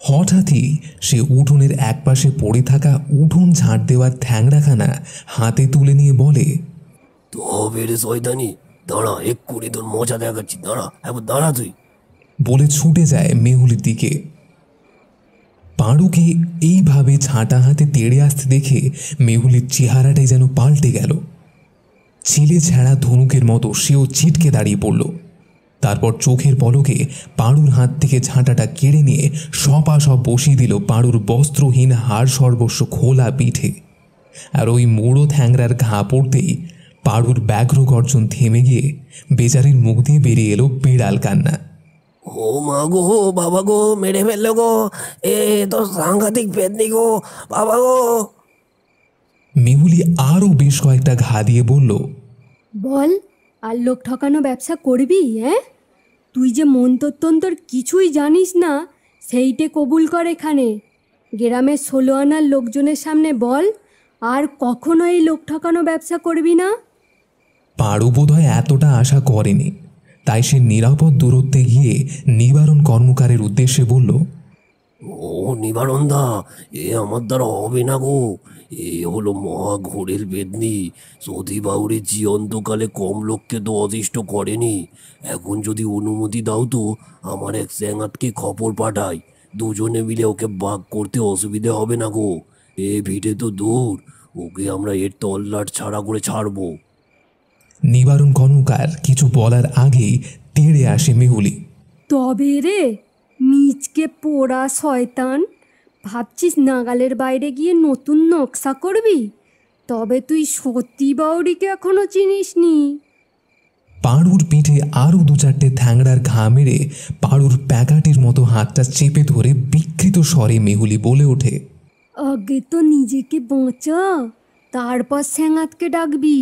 [SPEAKER 2] হঠাৎই সে উঠোনের একপাশে পড়ে থাকা উঠোন ঝাঁট দেওয়ার ঠ্যাংরাখানা হাতে তুলে নিয়ে বলে,
[SPEAKER 10] তবে রে শয়তানি, দাঁড়া, এক্ষুনি তোর মজা দেখাচ্ছি, দাঁড়া, এখন দাঁড়া তুই।
[SPEAKER 2] বলে ছুটে যায় মেহুলির দিকে। পাড়ুকে এইভাবে ঝাঁটা হাতে তেড়ে আসতে দেখে মেহুলির চেহারাটাই যেন পাল্টে গেল। ছিলে ছেঁড়া ধনুকের মতো সেও ছিটকে দাঁড়িয়ে পড়ল। তারপর চোখের পলকে পাড়ুর হাত থেকে ঝাঁটাটা কেড়ে নিয়ে সপাসপ বসিয়ে দিল পাড়ুর বস্ত্রহীন হাড় সর্বস্ব খোলা পিঠে। আর ওই মুড়ো থ্যাংরার ঘা পড়তেই পাড়ুর ব্যাঘ্র গর্জন থেমে গিয়ে বেচারির মুখ দিয়ে বেরিয়ে এলো বিড়াল কান্না।
[SPEAKER 10] ও মা গো, বাবা গো, মেরে ফেললো গো, এ তো সাংঘাতিক পেতনি গো, বাবা গো।
[SPEAKER 2] মেহুলি আরও বেশ কয়েকটা ঘা দিয়ে বলল,
[SPEAKER 3] বল, আর লোক ঠকানো ব্যবসা করবি? হ্যাঁ, তুই যে মন্তর কিছুই জানিস না সেইটে কবুল কর এখানে। গ্রামের 16 আনার লোকজনের সামনে বল, আর কখনো এই লোক ঠকানো ব্যবসা করবি না।
[SPEAKER 2] পাড়ু বোধহয় এতটা আশা করেনি, তাই সে নিরাপদ দূরত্বে গিয়ে নিবারণ কর্মকারের উদ্দেশ্যে বলল,
[SPEAKER 10] ও নিবারণ দা, এ আমার দ্বারা হবে না গো। এ হলো মহা ঘোরের বেদনি। সতী বাউরি জীবন্তকালে কম লোককে তো অদিষ্ট করেনি। এখন যদি অনুমতি দাও তো আমার এক স্যাঙাতকে খবর পাঠাই, দুজনে মিলে ওকে বাগ করতে অসুবিধে হবে না গো। এ ভিটে তো দূর, ওকে আমরা এর তল্লাট ছাড়া করে ছাড়বো।
[SPEAKER 2] নিবারণ কর্মকার কিছু বলার আগেই তেড়ে আসে মেহুলি।
[SPEAKER 3] তবে রে মিচকে পোড়া শয়তান, ভাবছিস নাগালের বাইরে গিয়ে নতুন নকশা করবি? তবে তুই সতী বাউরিকে এখনো চিনিসনি।
[SPEAKER 2] পাড়ুর পিঠে আরও 2-4টে থ্যাংড়ার ঘা মেরে পাড়ুর প্যাকাটির মতো হাতটা চেপে ধরে বিকৃত স্বরে মেহুলি বলে ওঠে,
[SPEAKER 3] আগে তো নিজেকে বাঁচা, তারপর স্যাঙাতকে ডাকবি।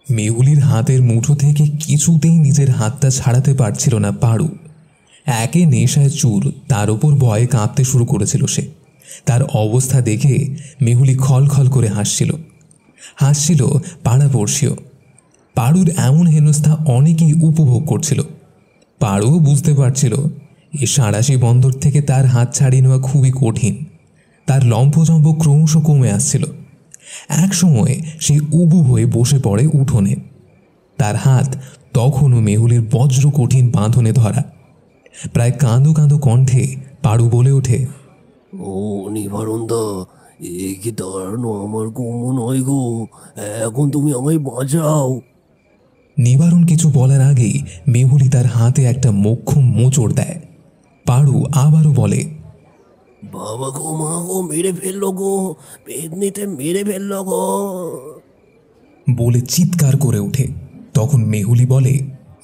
[SPEAKER 2] মেহুলির হাতের মুঠো থেকে কিছুতেই নিজের হাতটা ছাড়াতে পারছিল না পাড়ু। একে নেশায় চুর, তার ওপর ভয়ে কাঁপতে শুরু করেছিল সে। তার অবস্থা দেখে মেহুলি খলখল করে হাসছিল পাড়াপড়শিও। পাড়ুর এমন হেনস্থা অনেকেই উপভোগ করছিল। পাড়ুও বুঝতে পারছিল এ সাঁড়াশি বন্দর থেকে তার হাত ছাড়িয়ে নেওয়া খুবই কঠিন। তার লম্ফজম্প ক্রমশ কমে আসছিল। এক সময় সে উবু হয়ে বসে পড়ে উঠোনে। তার হাত তখনও মেহুলির বজ্র কঠিন বাঁধনে ধরা। প্রায় কাঁদো কাঁদো কণ্ঠে পাড়ু বলে ওঠে,
[SPEAKER 10] ও নিবারণ দা, এ কি দাঁড়ানো আমার কম নয় গো, এখন তুমি আমায় বাঁচাও।
[SPEAKER 2] নিবারণ কিছু বলার আগেই মেহুলি তার হাতে একটা মোক্ষম মোচড় দেয়। পাড়ু আবারও বলে,
[SPEAKER 10] বাবা গো, মা গো, মেরে ফেললো গো, পেতনিতে মেরে ফেললো গো।
[SPEAKER 2] বলে চিৎকার করে ওঠে। তখন মেহুলি বলে,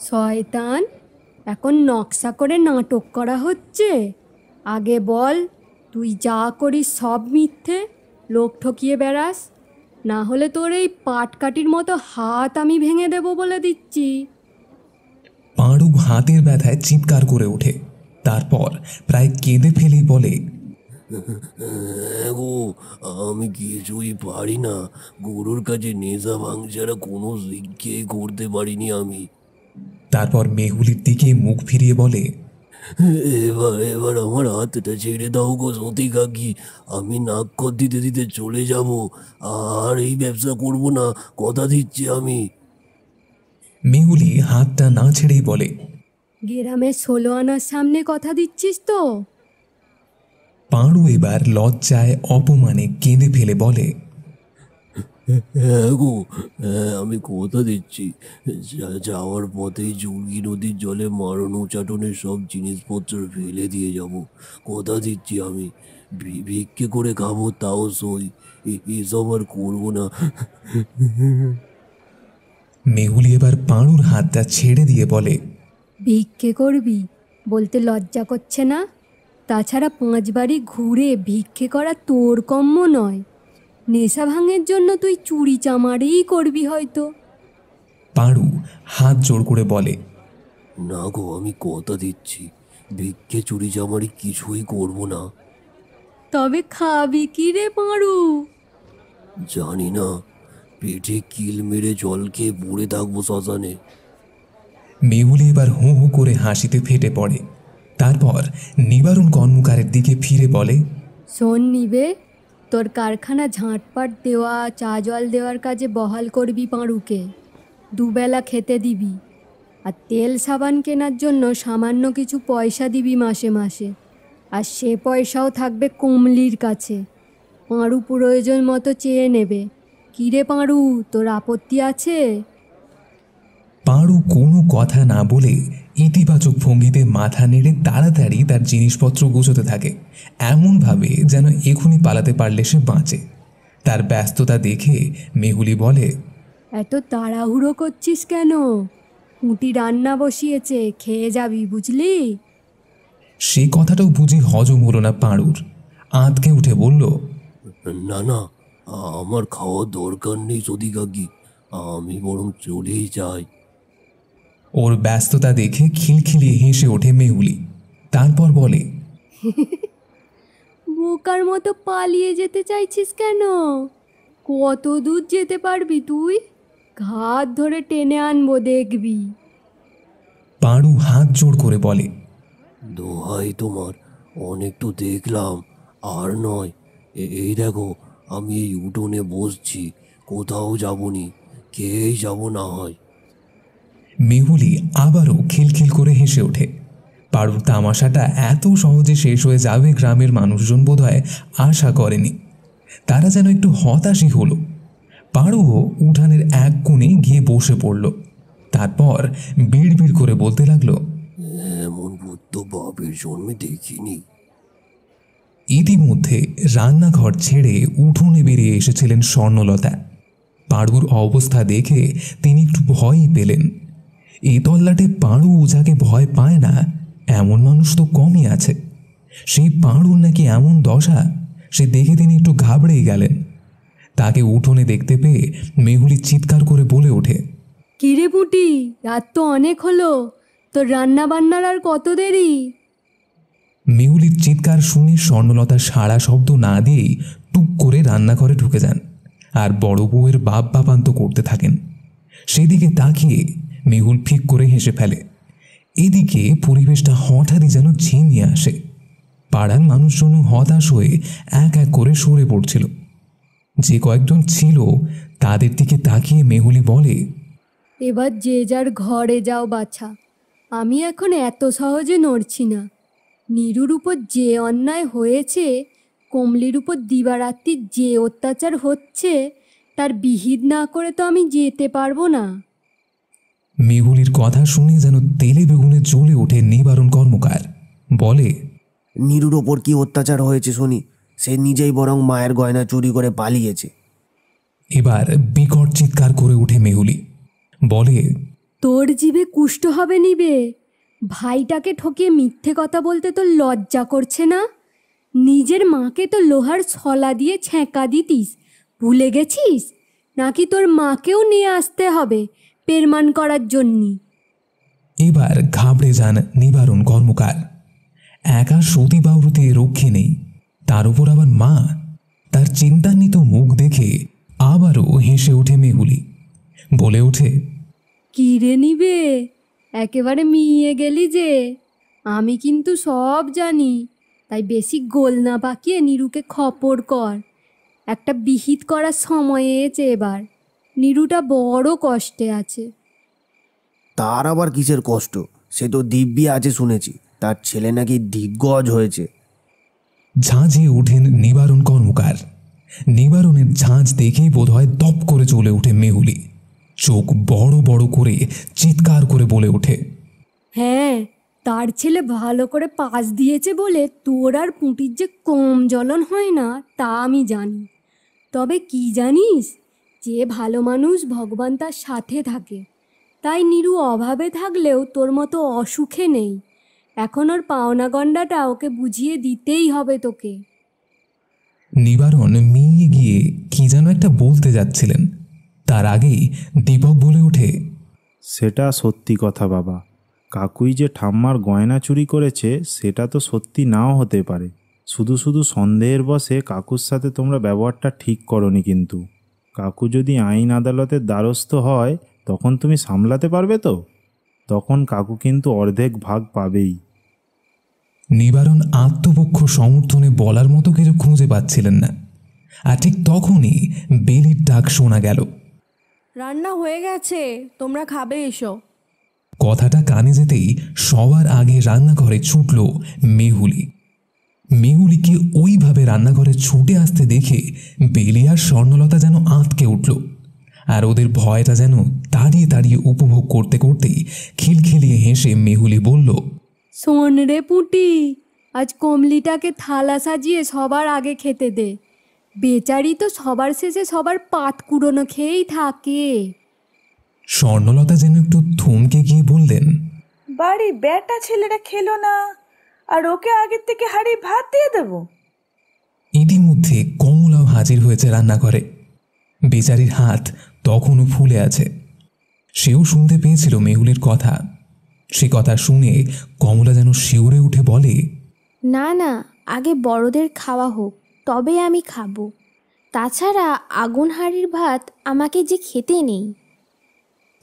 [SPEAKER 3] শয়তান, এখন নকশা করে নাটক করা হচ্ছে? আগে বল, তুই যা করিস সব মিথ্যে, লোক ঠকিয়ে বেড়াস, না হলে তোর এই পাটকাঠির মতো হাত আমি ভেঙে দেব বলে দিচ্ছি।
[SPEAKER 2] পাড়ু হাতের ব্যথায় চিৎকার করে ওঠে। তারপর প্রায় কেঁদে ফেলেই বলে,
[SPEAKER 10] গো, আমি কিছুই পারি না, গরুর কাছে নেশা ভাঙছাড়া কোনো শিক্ষে করতে পারিনি আমি।
[SPEAKER 2] তারপর মেহুলির দিকে মুখ ফিরিয়ে বলে,
[SPEAKER 10] এবার এবার আমার হাতটা ছেড়ে দাও গো সতী কাকি, আমি নাক দিতে দিতে চলে যাব, আর এই ব্যবসা করব না, কথা দিচ্ছি আমি।
[SPEAKER 2] মেহুলি হাতটা না ছেড়েই বলে,
[SPEAKER 3] গ্রামের 16 আনার সামনে কথা দিচ্ছিস তো?
[SPEAKER 2] পাড়ু এবার লজ্জায় অপমানে কেঁদে ফেলে বলে,
[SPEAKER 10] হ্যাঁ গো, হ্যাঁ, আমি কথা দিচ্ছি, যাওয়ার পথেই জুড়ি নদীর জলে মারণ উচাটনের সব জিনিসপত্র ফেলে দিয়ে যাব, কথা দিচ্ছি আমি। ভিক্ষে করে খাবো তাও সই, এসব আর করবো না।
[SPEAKER 2] মেহুলি এবার পাড়ুর হাতটা ছেড়ে দিয়ে বলে,
[SPEAKER 3] ভিক্ষে করবি বলতে লজ্জা করছে না? তাছাড়া 5 বাড়ি ঘুরে ভিক্ষে করা তোর কম্য নয়। নেশা ভাঙের জন্য তুই চুরি চামারেই করবি হয়তো।
[SPEAKER 2] পাড়ু হাত জোড় করে বলে,
[SPEAKER 10] না গো, আমি কথা দিচ্ছি, ভিক্ষে চুরি জামারি কিছুই করব না।
[SPEAKER 3] তবে খাবি কি রে পাঁড়ু?
[SPEAKER 10] জানি না, পেটে কিল মেরে জল খেয়ে পড়ে থাকবো শ্মশানে।
[SPEAKER 2] মেহুলি এবার হু হু করে হাসিতে ফেটে পড়ে। তারপর নিবারণ কর্মকারের দিকে ফিরে বলে,
[SPEAKER 3] শোন নিবে, তোর কারখানা ঝাঁটপাট দেওয়া, চা জল দেওয়ার কাজে বহাল করবি পাঁড়ুকে। দুবেলা খেতে দিবি, আর তেল সাবান কেনার জন্য সামান্য কিছু পয়সা দিবি মাসে মাসে। আর সে পয়সাও থাকবে কমলির কাছে। পাঁড়ু প্রয়োজন মতো চেয়ে নেবে। কিরে পাঁড়ু, তোর আপত্তি আছে?
[SPEAKER 2] পাড়ু কোনো কথা না বলে ইতিবাচক ভঙ্গিতে মাথা নেড়ে তাড়াতাড়ি তার জিনিসপত্র গুছোতে থাকে, এমনভাবে যেন এখনই পালাতে পারলে সে বাঁচে। তার ব্যস্ততা দেখে মেহুলি বলে,
[SPEAKER 3] এত তাড়াহুড়ো করছিস কেন? উটি রান্না বসিয়েছে, খেয়ে যাবি বুঝলি?
[SPEAKER 2] সে কথাটাও বুঝি হজম হলো না পাঁড়ুর। আঁতকে উঠে বলল,
[SPEAKER 10] না না, আমার খাওয়ার দরকার নেই সতী কাকি, আমি বরং চলেই যাই।
[SPEAKER 2] ওর ব্যস্ততা দেখে খিলখিলিয়ে হেসে ওঠে মেহুলি। তারপর বলে,
[SPEAKER 3] বোকার মতো পালিয়ে যেতে চাইছিস কেন? কত দূর যেতে পারবি তুই? ঘাট ধরে টেনে আনবো দেখবি।
[SPEAKER 2] পাঁড়ু হাত জোড় করে বলে,
[SPEAKER 10] দোহাই তোমার, অনেক তো দেখলাম, আর নয়। এই দেখো, আমি এই উঠোনে বসছি, কোথাও যাবনি, খেয়েই যাব না হয়।
[SPEAKER 2] মেহুলি আবারও খিলখিল করে হেসে ওঠে। পাড়ুর তামাশাটা এত সহজে শেষ হয়ে যাবে গ্রামের মানুষজন বোধহয় আশা করেনি। তারা যেন একটু হতাশই হলো। পাড়ুও উঠানের এক কোণে গিয়ে বসে পড়ল। তারপর বিড়বিড় করে বলতে লাগলো,
[SPEAKER 10] এমন ভূত তো বাপের জন্মে দেখিনি।
[SPEAKER 2] ইতিমধ্যে রান্নাঘর ছেড়ে উঠোনে বেরিয়ে এসেছিলেন স্বর্ণলতা। পাড়ুর অবস্থা দেখে তিনি একটু ভয়ই পেলেন। এই তল্লাটে পাড়ু যাকে ভয় পায় না এমন মানুষ তো কমই আছে। সেই পাড়ুর নাকি এমন দশা, সে দেখে তিনি একটু ঘাবড়েই গেলেন। তাকে উঠোনে দেখতে পেয়ে মেহুলি চিৎকার করে বলে ওঠে,
[SPEAKER 3] কিরে পুটি, রাত তো অনেক হলো, তোর রান্না বান্নার আর কত দেরি?
[SPEAKER 2] মেহুলির চিৎকার শুনে স্বর্ণলতা সাড়া শব্দ না দিয়েই টুক করে রান্নাঘরে ঢুকে যান আর বড় বউয়ের বাপ বাপান্ত করতে থাকেন। সেদিকে তাকিয়ে মেহুল ফিক করে হেসে ফেলে। এদিকে পরিবেশটা হঠাৎই যেন ঝিমিয়ে আসে। পাড়ার মানুষজন হতাশ হয়ে এক এক করে সরে পড়ছিল। যে কয়েকজন ছিল তাদের দিকে তাকিয়ে মেহুলি বলে,
[SPEAKER 3] এবার যে যার ঘরে যাও বাছা, আমি এখন এত সহজে নড়ছি না। নীরুর উপর যে অন্যায় হয়েছে কমলির উপর দিবারাত্রি যে অত্যাচার হচ্ছে তার বিহিত না করে তো আমি যেতে পারবো না।
[SPEAKER 2] মেহুলির কথা শুনে যেন তেলে বেগুনে জ্বলে ওঠে নিবারণ কর্মকার। বলে,
[SPEAKER 10] নীরুর ওপর কি অত্যাচার হয়েছে শুনি? সে নিজেই বরং মায়ের গয়না চুরি করে পালিয়েছে।
[SPEAKER 2] এবার বিকট চিৎকার করে ওঠে মেহুলি। বলে,
[SPEAKER 3] তোর জিভে কুষ্ঠ হবে নিবে? ভাইটাকে ঠকিয়ে মিথ্যে কথা বলতে তোর লজ্জা করছে না? নিজের মাকে তো লোহার ছলা দিয়ে ছ্যাঁকা দিতিস, ভুলে গেছিস? নাকি তোর মাকেও নিয়ে আসতে হবে পেরমান করার জন্যি?
[SPEAKER 2] এবার ঘাবড়ে যান নিবারণ কর্মকার। একা সতী বাউরুতে রক্ষে নেই, তার উপর আবার মা। তার চিন্তান্বিত মুখ দেখে আবারও হেসে ওঠে মেহুলি। বলে ওঠে,
[SPEAKER 3] কি রে নিবে, একেবারে মিয়ে গেলি যে। আমি কিন্তু সব জানি, তাই বেশি গোল না পাকিয়ে নীরুকে খপর কর। একটা বিহিত করার সময় এসেছে এবার। নীরুটা বড় কষ্টে আছে।
[SPEAKER 10] তার আবার কিসের কষ্ট? সে তো দিব্যি আছে শুনেছি। তার ছেলে নাকি দিগ্গজ হয়েছে।
[SPEAKER 2] ঝাঁঝিয়ে ওঠেন নিবারণ কর্মকার। নিবারণের ঝাঁঝ দেখেই বোধহয় দপ করে চলে ওঠে মেহুলি। চোখ বড় বড় করে চিৎকার করে বলে ওঠে,
[SPEAKER 3] হ্যাঁ, তার ছেলে ভালো করে পাস দিয়েছে বলে তোর আর পুঁটির যে কম জ্বলন হয় না তা আমি জানি। তবে কি জানিস, যে ভালো মানুষ ভগবান তার সাথে থাকে। তাই নীরু অভাবে থাকলেও তোর মতো অসুখে নেই। এখন ওর পাওনা গন্ডাটা ওকে বুঝিয়ে দিতেই হবে তোকে।
[SPEAKER 2] নিবারণ মিয়ে গিয়ে কি যেন একটা বলতে যাচ্ছিলেন, তার আগেই দীপক বলে ওঠে,
[SPEAKER 9] সেটা সত্যি কথা বাবা। কাকুই যে ঠাম্মার গয়না চুরি করেছে সেটা তো সত্যি নাও হতে পারে। শুধু শুধু সন্দেহের বশে কাকুর সাথে তোমরা ব্যবহারটা ঠিক করনি। কিন্তু কাকু যদি আইন আদালতের দ্বারস্থ হয় তখন তুমি সামলাতে পারবে তো? তখন কাকু কিন্তু অর্ধেক ভাগ পাবেই।
[SPEAKER 2] নিবারণ আত্মপক্ষ সমর্থনে বলার মতো কিছু খুঁজে পাচ্ছিলেন না। আর ঠিক তখনই বেলির ডাক শোনা গেল।
[SPEAKER 6] রান্না হয়ে গেছে, তোমরা খাবে এসো।
[SPEAKER 2] কথাটা কানে যেতেই সবার আগে রান্নাঘরে ছুটল মেহুলি। মেহুলিকে ওইভাবে রান্নাঘরে ছুটে আসতে দেখে বেলি আর স্বর্ণলতা যেন আঁতকে উঠল। আর ওদের ভয়টা যেন দাঁড়িয়ে দাঁড়িয়ে উপভোগ করতে করতেই খিলখিলিয়ে হেসে মেহুলি বলল,
[SPEAKER 3] শোন রে পুঁটি, আজ কমলিটাকে থালা সাজিয়ে সবার আগে খেতে দে। বেচারি তো সবার শেষে সবার পাত কুড়োনো খেয়েই থাকে।
[SPEAKER 2] স্বর্ণলতা যেন একটু থমকে গিয়ে বললেন,
[SPEAKER 5] বাড়ি বেটা ছেলেরা খেলো না, আর ওকে আগের থেকে হাঁড়ি ভাত দিয়ে দেবো?
[SPEAKER 2] ইতিমধ্যে কমলাও হাজির হয়েছে রান্নাঘরে। বেচারির হাত তখনও ফুলে আছে। সেও শুনতে পেয়েছিল মেহুলির কথা। সে কথা শুনে কমলা যেন শিউরে উঠে বলে,
[SPEAKER 4] না না, আগে বড়দের খাওয়া হোক, তবে আমি খাবো। তাছাড়া আগুন হাঁড়ির ভাত আমাকে যে খেতে নেই।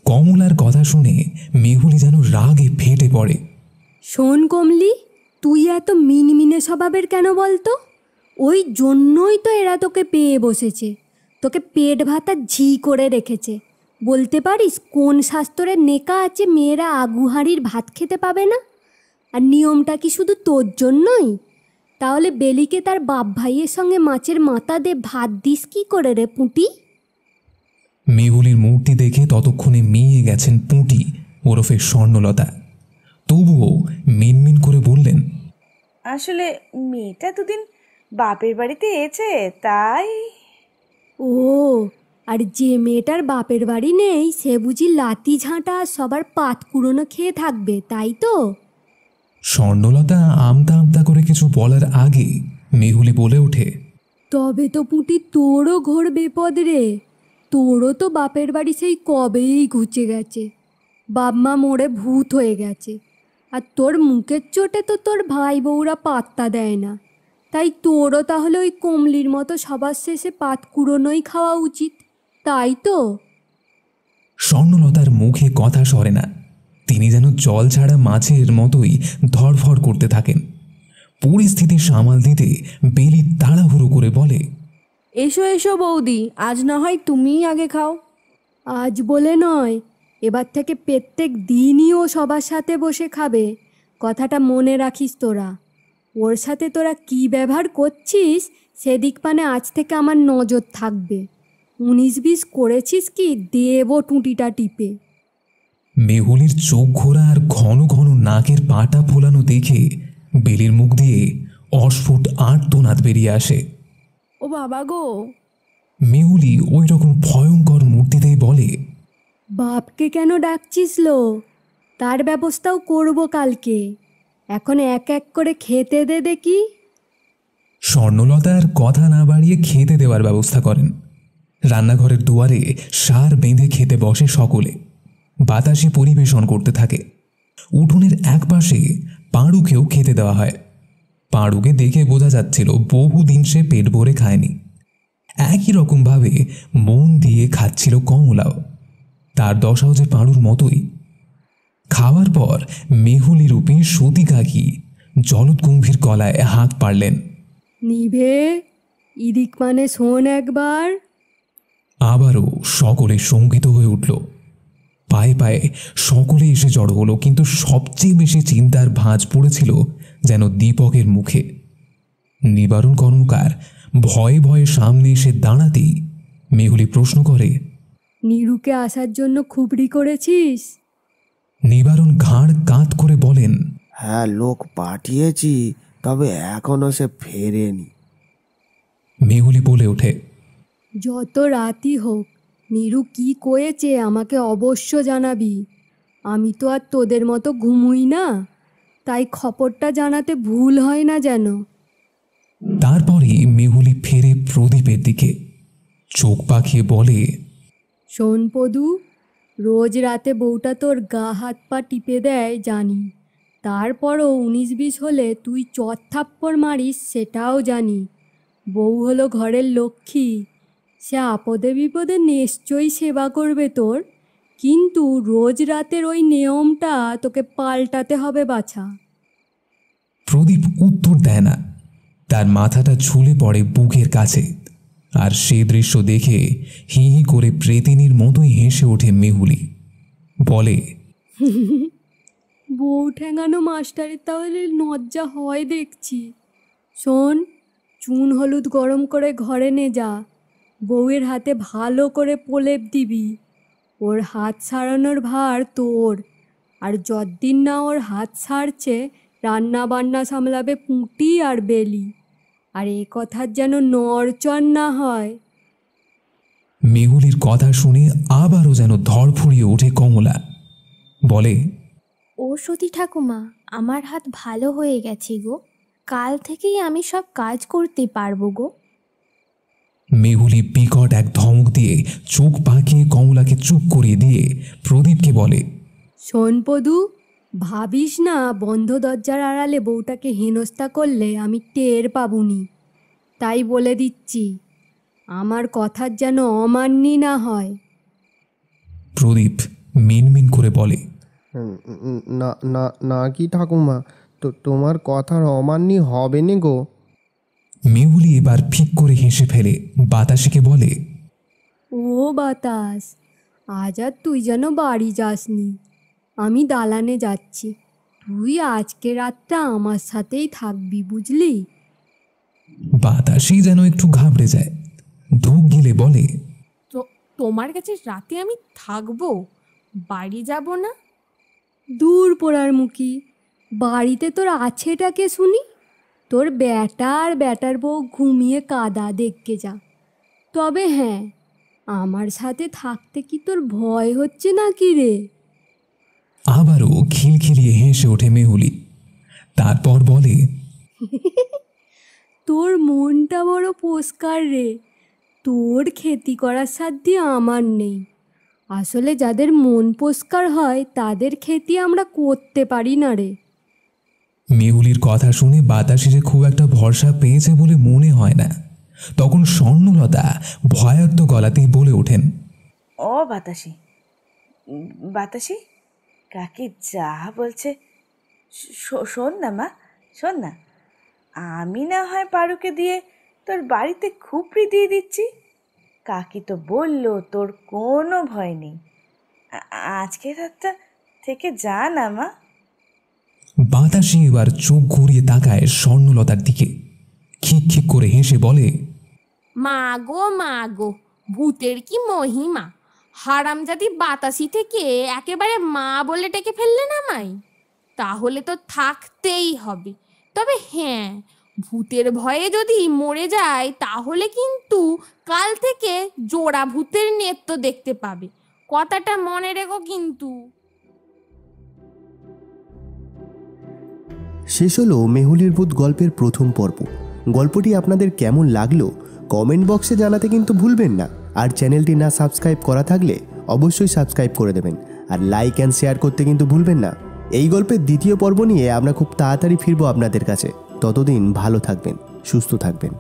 [SPEAKER 2] কমলার কথা শুনে মেহুলি যেন রাগে ফেটে পড়ে।
[SPEAKER 3] শোন কমলি, তুই এত মিনমিনে স্বভাবের কেন বলতো? ওই জন্যই তো এরা তোকে পেয়ে বসেছে, তোকে পেট ভাতা ঝি করে রেখেছে। বলতে পারিস কোন শাস্ত্রে নেকা আছে মেয়েরা আগু হাঁড়ির ভাত খেতে পাবে না? আর নিয়মটা কি শুধু তোর জন্যই? তাহলে বেলিকে তার বাপ ভাইয়ের সঙ্গে মাছের মাথা দিয়ে ভাত দিস কি করে রে পুঁটি?
[SPEAKER 2] মেহুলির মূর্তি দেখে ততক্ষণে মিয়ে গেছেন পুঁটি ওরফে স্বর্ণলতা। তবুও মিনমিন করে বললেন,
[SPEAKER 5] আসলে মেয়েটা দুদিন বাপের বাড়িতে এসেছে তাই।
[SPEAKER 3] ও, আর যে মেয়েটার বাপের বাড়ি নেই সে বুঝি লাতি ঝাঁটা সবার পাত কুড়োনো খেয়ে থাকবে, তাই তো?
[SPEAKER 2] স্বর্ণলতা আমতা আমতা করে কিছু বলার আগে মেহুলি বলে ওঠে,
[SPEAKER 3] তবে তো পুঁটি তোরও ঘোর বিপদ রে। তোরও তো বাপের বাড়ি সেই কবেই ঘুচে গেছে। বাপমা মোড়ে ভূত হয়ে গেছে। আর তোর মুখের চোটে তো তোর ভাই বউরা পাত্তা দেয় না। তাই তোরও তাহলে ওই কমলির মতো সবার শেষে পাত কুড়োনোই খাওয়া উচিত, তাই তো?
[SPEAKER 2] স্বর্ণলতার মুখে কথা সরে না। তিনি যেন জল ছাড়া মাছের মতোই ধড়ফড় করতে থাকেন। পরিস্থিতি সামাল দিতে বেলি তাড়াহুড়ো করে বলে,
[SPEAKER 6] এসো এসো বৌদি, আজ না হয় তুমিই আগে খাও।
[SPEAKER 3] আজ বলে নয়, এবার থেকে প্রত্যেক দিনই ও সবার সাথে বসে খাবে। কথাটা মনে রাখিস তোরা। ওর সাথে তোরা কি ব্যবহার করছিস সেদিক মানে আজ থেকে আমার নজর থাকবে। 19-20 করেছিস কি দেবো টুঁটিটা টিপে।
[SPEAKER 2] মেহুলির চোখ ঘোরা আর ঘন ঘন নাকের পাটা ফোলানো দেখে বেলির মুখ দিয়ে অস্ফুট আর্তনাদ বেরিয়ে আসে।
[SPEAKER 6] ও বাবা গো,
[SPEAKER 2] মেহুলি ওই রকম ভয়ঙ্কর মূর্তিতেই বলে,
[SPEAKER 3] বাপকে কেন ডাকছিস লো? তার ব্যবস্থাও করব কালকে। এখন এক এক করে খেতে দে দেখি।
[SPEAKER 2] স্বর্ণলতার কথা না বাড়িয়ে খেতে দেওয়ার ব্যবস্থা করেন। রান্নাঘরের দুয়ারে সার বেঁধে খেতে বসে সকলে। বাতাসে পরিবেশন করতে থাকে। উঠোনের এক পাশে পাঁড়ুকেও খেতে দেওয়া হয়। পাঁড়ুকে দেখে বোঝা যাচ্ছিল বহুদিন সে পেট ভরে খায়নি। একই রকমভাবে মন দিয়ে খাচ্ছিল কমলাও। তার দশাও যে পাঁড়ুর মতোই। খাওয়ার পর মেহুলি রূপী সতী কাকি জলদগম্ভীর গলায় হাঁক পারলেন,
[SPEAKER 3] নিভে, ইদিক মানে শোন একবার।
[SPEAKER 2] আবারও সকলে শঙ্কিত হয়ে উঠল। পায়ে পায়ে সকলে এসে জড়ো হলো, কিন্তু সবচেয়ে বেশি চিন্তার ভাঁজ পড়েছিল যেন দীপকের মুখে। নিবারণ কর্মকার ভয়ে ভয়ে সামনে এসে দাঁড়াতেই মেহুলি প্রশ্ন করে,
[SPEAKER 3] নিরুকে আসার জন্য খুবড়ি করেছিস?
[SPEAKER 2] নিবারণ ঘাড় কাত করে বলেন,
[SPEAKER 10] হ্যাঁ, লোক পাঠিয়েছি, তবে এখনো সে ফেরেনি।
[SPEAKER 2] মেহুলি বলে ওঠে,
[SPEAKER 3] যত রাতই হোক, নিরু কি কয়েছে আমাকে অবশ্য জানাবি। আমি তো আর তোদের মতো ঘুমুই না, তাই খবরটা জানাতে ভুল হয় না যেন।
[SPEAKER 2] তারপরে মেহুলি ফেরে প্রদীপের দিকে, চোখ পাকিয়ে বলে,
[SPEAKER 3] শোন পদু, রোজ রাতে বউটা তোর গা হাত পা টিপে দেয় জানি, তারপরও 19-20 হলে তুই চত্থাপ্পড় মারিস সেটাও জানি। বউ হলো ঘরের লক্ষ্মী, সে আপদে বিপদে নিশ্চয়ই সেবা করবে তোর, কিন্তু রোজ রাতের ওই নিয়মটা তোকে পাল্টাতে হবে বাছা।
[SPEAKER 2] প্রদীপ উত্তর দেয় না। তার মাথাটা ঝুলে পড়ে বুকের কাছে। আর সে দৃশ্য দেখে হি হি করে প্রেতিনীর মতোই হেসে ওঠে মেহুলি। বলে,
[SPEAKER 3] বউ ঠেঙানো মাস্টারের তাহলে লজ্জা হয় দেখছি। শোন, চুন হলুদ গরম করে ঘরে নে যা, বউয়ের হাতে ভালো করে প্রলেপ দিবি। ওর হাত সারানোর ভার তোর, আর যতদিন না ওর হাত ছাড়ছে রান্না বান্না সামলাবে পুঁটি আর বেলি। আর এ কথার যেন নড়চড় না হয়।
[SPEAKER 2] মেহুলির কথা শুনে আবারও যেন ধড়ফড়িয়ে ওঠে কমলা। বলে,
[SPEAKER 11] ও সতী ঠাকুমা, আমার হাত ভালো হয়ে গেছে গো, কাল থেকেই আমি সব কাজ করতে পারবো গো।
[SPEAKER 2] মেহুলি বিকট এক ধমক দিয়ে চোখ পাকিয়ে কমলাকে চুপ করিয়ে দিয়ে প্রদীপকে বলে,
[SPEAKER 3] শোন পদু, ভাবিস না বন্ধ দরজার আড়ালে বউটাকে হেনস্থা করলে আমি টের পাবুনি। তাই বলে দিচ্ছি, আমার কথার যেন অমান্যি না হয়।
[SPEAKER 2] প্রদীপ মিনমিন করে বলে,
[SPEAKER 8] না না না কি ঠাকুমা, তো তোমার কথার অমান্য হবে নে গো।
[SPEAKER 2] মেহুলি এবার ফিক করে হেসে ফেলে বাতাসিকে বলে,
[SPEAKER 3] ও বাতাস, আজ আর তুই যেন বাড়ি যাসনি। আমি দালানে যাচ্ছি, তুই আজকে রাতটা আমার সাথেই থাকবি বুঝলি।
[SPEAKER 2] বাতাসি যেন একটু ঘাবড়ে যায়। ধূপ গিলে বলে,
[SPEAKER 4] তো তোমার কাছে রাতে আমি থাকবো, বাড়ি যাব না?
[SPEAKER 3] দূর পোড়ার মুখী, বাড়িতে তোর আছেটাকে শুনি। তোর বেটা আর বেটার বউ ঘুমিয়ে কাদা দেখকে যা। তবে হ্যাঁ, আমার সাথে থাকতে কি তোর ভয় হচ্ছে না কি রে?
[SPEAKER 2] আবারও খিলখিলিয়ে হেসে ওঠে মেহুলি। তারপর বলে,
[SPEAKER 3] তোর মনটা বড় পরিষ্কার রে, তোর খেতি করার সাধ্যি আমার নেই। আসলে যাদের মন পরিষ্কার হয় তাদের খেতি আমরা করতে পারি না রে।
[SPEAKER 2] মেহুলির কথা শুনে বাতাসি যে খুব একটা ভরসা পেয়েছে বলে মনে হয় না। তখন স্বর্ণলতা ভয়ার্ত গলাতেই বলে ওঠেন,
[SPEAKER 5] ও বাতাসি, বাতাসি, কাকি যা বলছে শোন না মা, শোন না। আমি না হয় পারুকে দিয়ে তোর বাড়িতে খুপড়ি দিয়ে দিচ্ছি। কাকি তো বললো তোর কোনো ভয় নেই। আজকে রাতটা থেকে যা না মা।
[SPEAKER 2] বাতাসি এবার চোখ ঘুরিয়ে তাকায় স্বর্ণলতার দিকে খিক খিক করে হেসে বলে,
[SPEAKER 4] মা গো, ভূতের কি মহিমা! হারামজাদি বাতাসি থেকে একেবারে মা বলে ডেকে ফেললেন আমায়। তাহলে তো থাকতেই হবে। তবে হ্যাঁ, ভূতের ভয়ে যদি মরে যায় তাহলে কিন্তু কাল থেকে জোড়া ভূতের নৃত্য দেখতে পাবে। কথাটা মনে রেখো কিন্তু।
[SPEAKER 1] শেষ হলো মেহুলির ভূত গল্পের প্রথম পর্ব। গল্পটি আপনাদের কেমন লাগলো কমেন্ট বক্সে জানাতে কিন্তু ভুলবেন না। আর চ্যানেলটি না সাবস্ক্রাইব করা থাকলে অবশ্যই সাবস্ক্রাইব করে দেবেন, আর লাইক অ্যান্ড শেয়ার করতে কিন্তু ভুলবেন না। এই গল্পের দ্বিতীয় পর্ব নিয়ে আমরা খুব তাড়াতাড়ি ফিরবো আপনাদের কাছে। ততদিন ভালো থাকবেন, সুস্থ থাকবেন।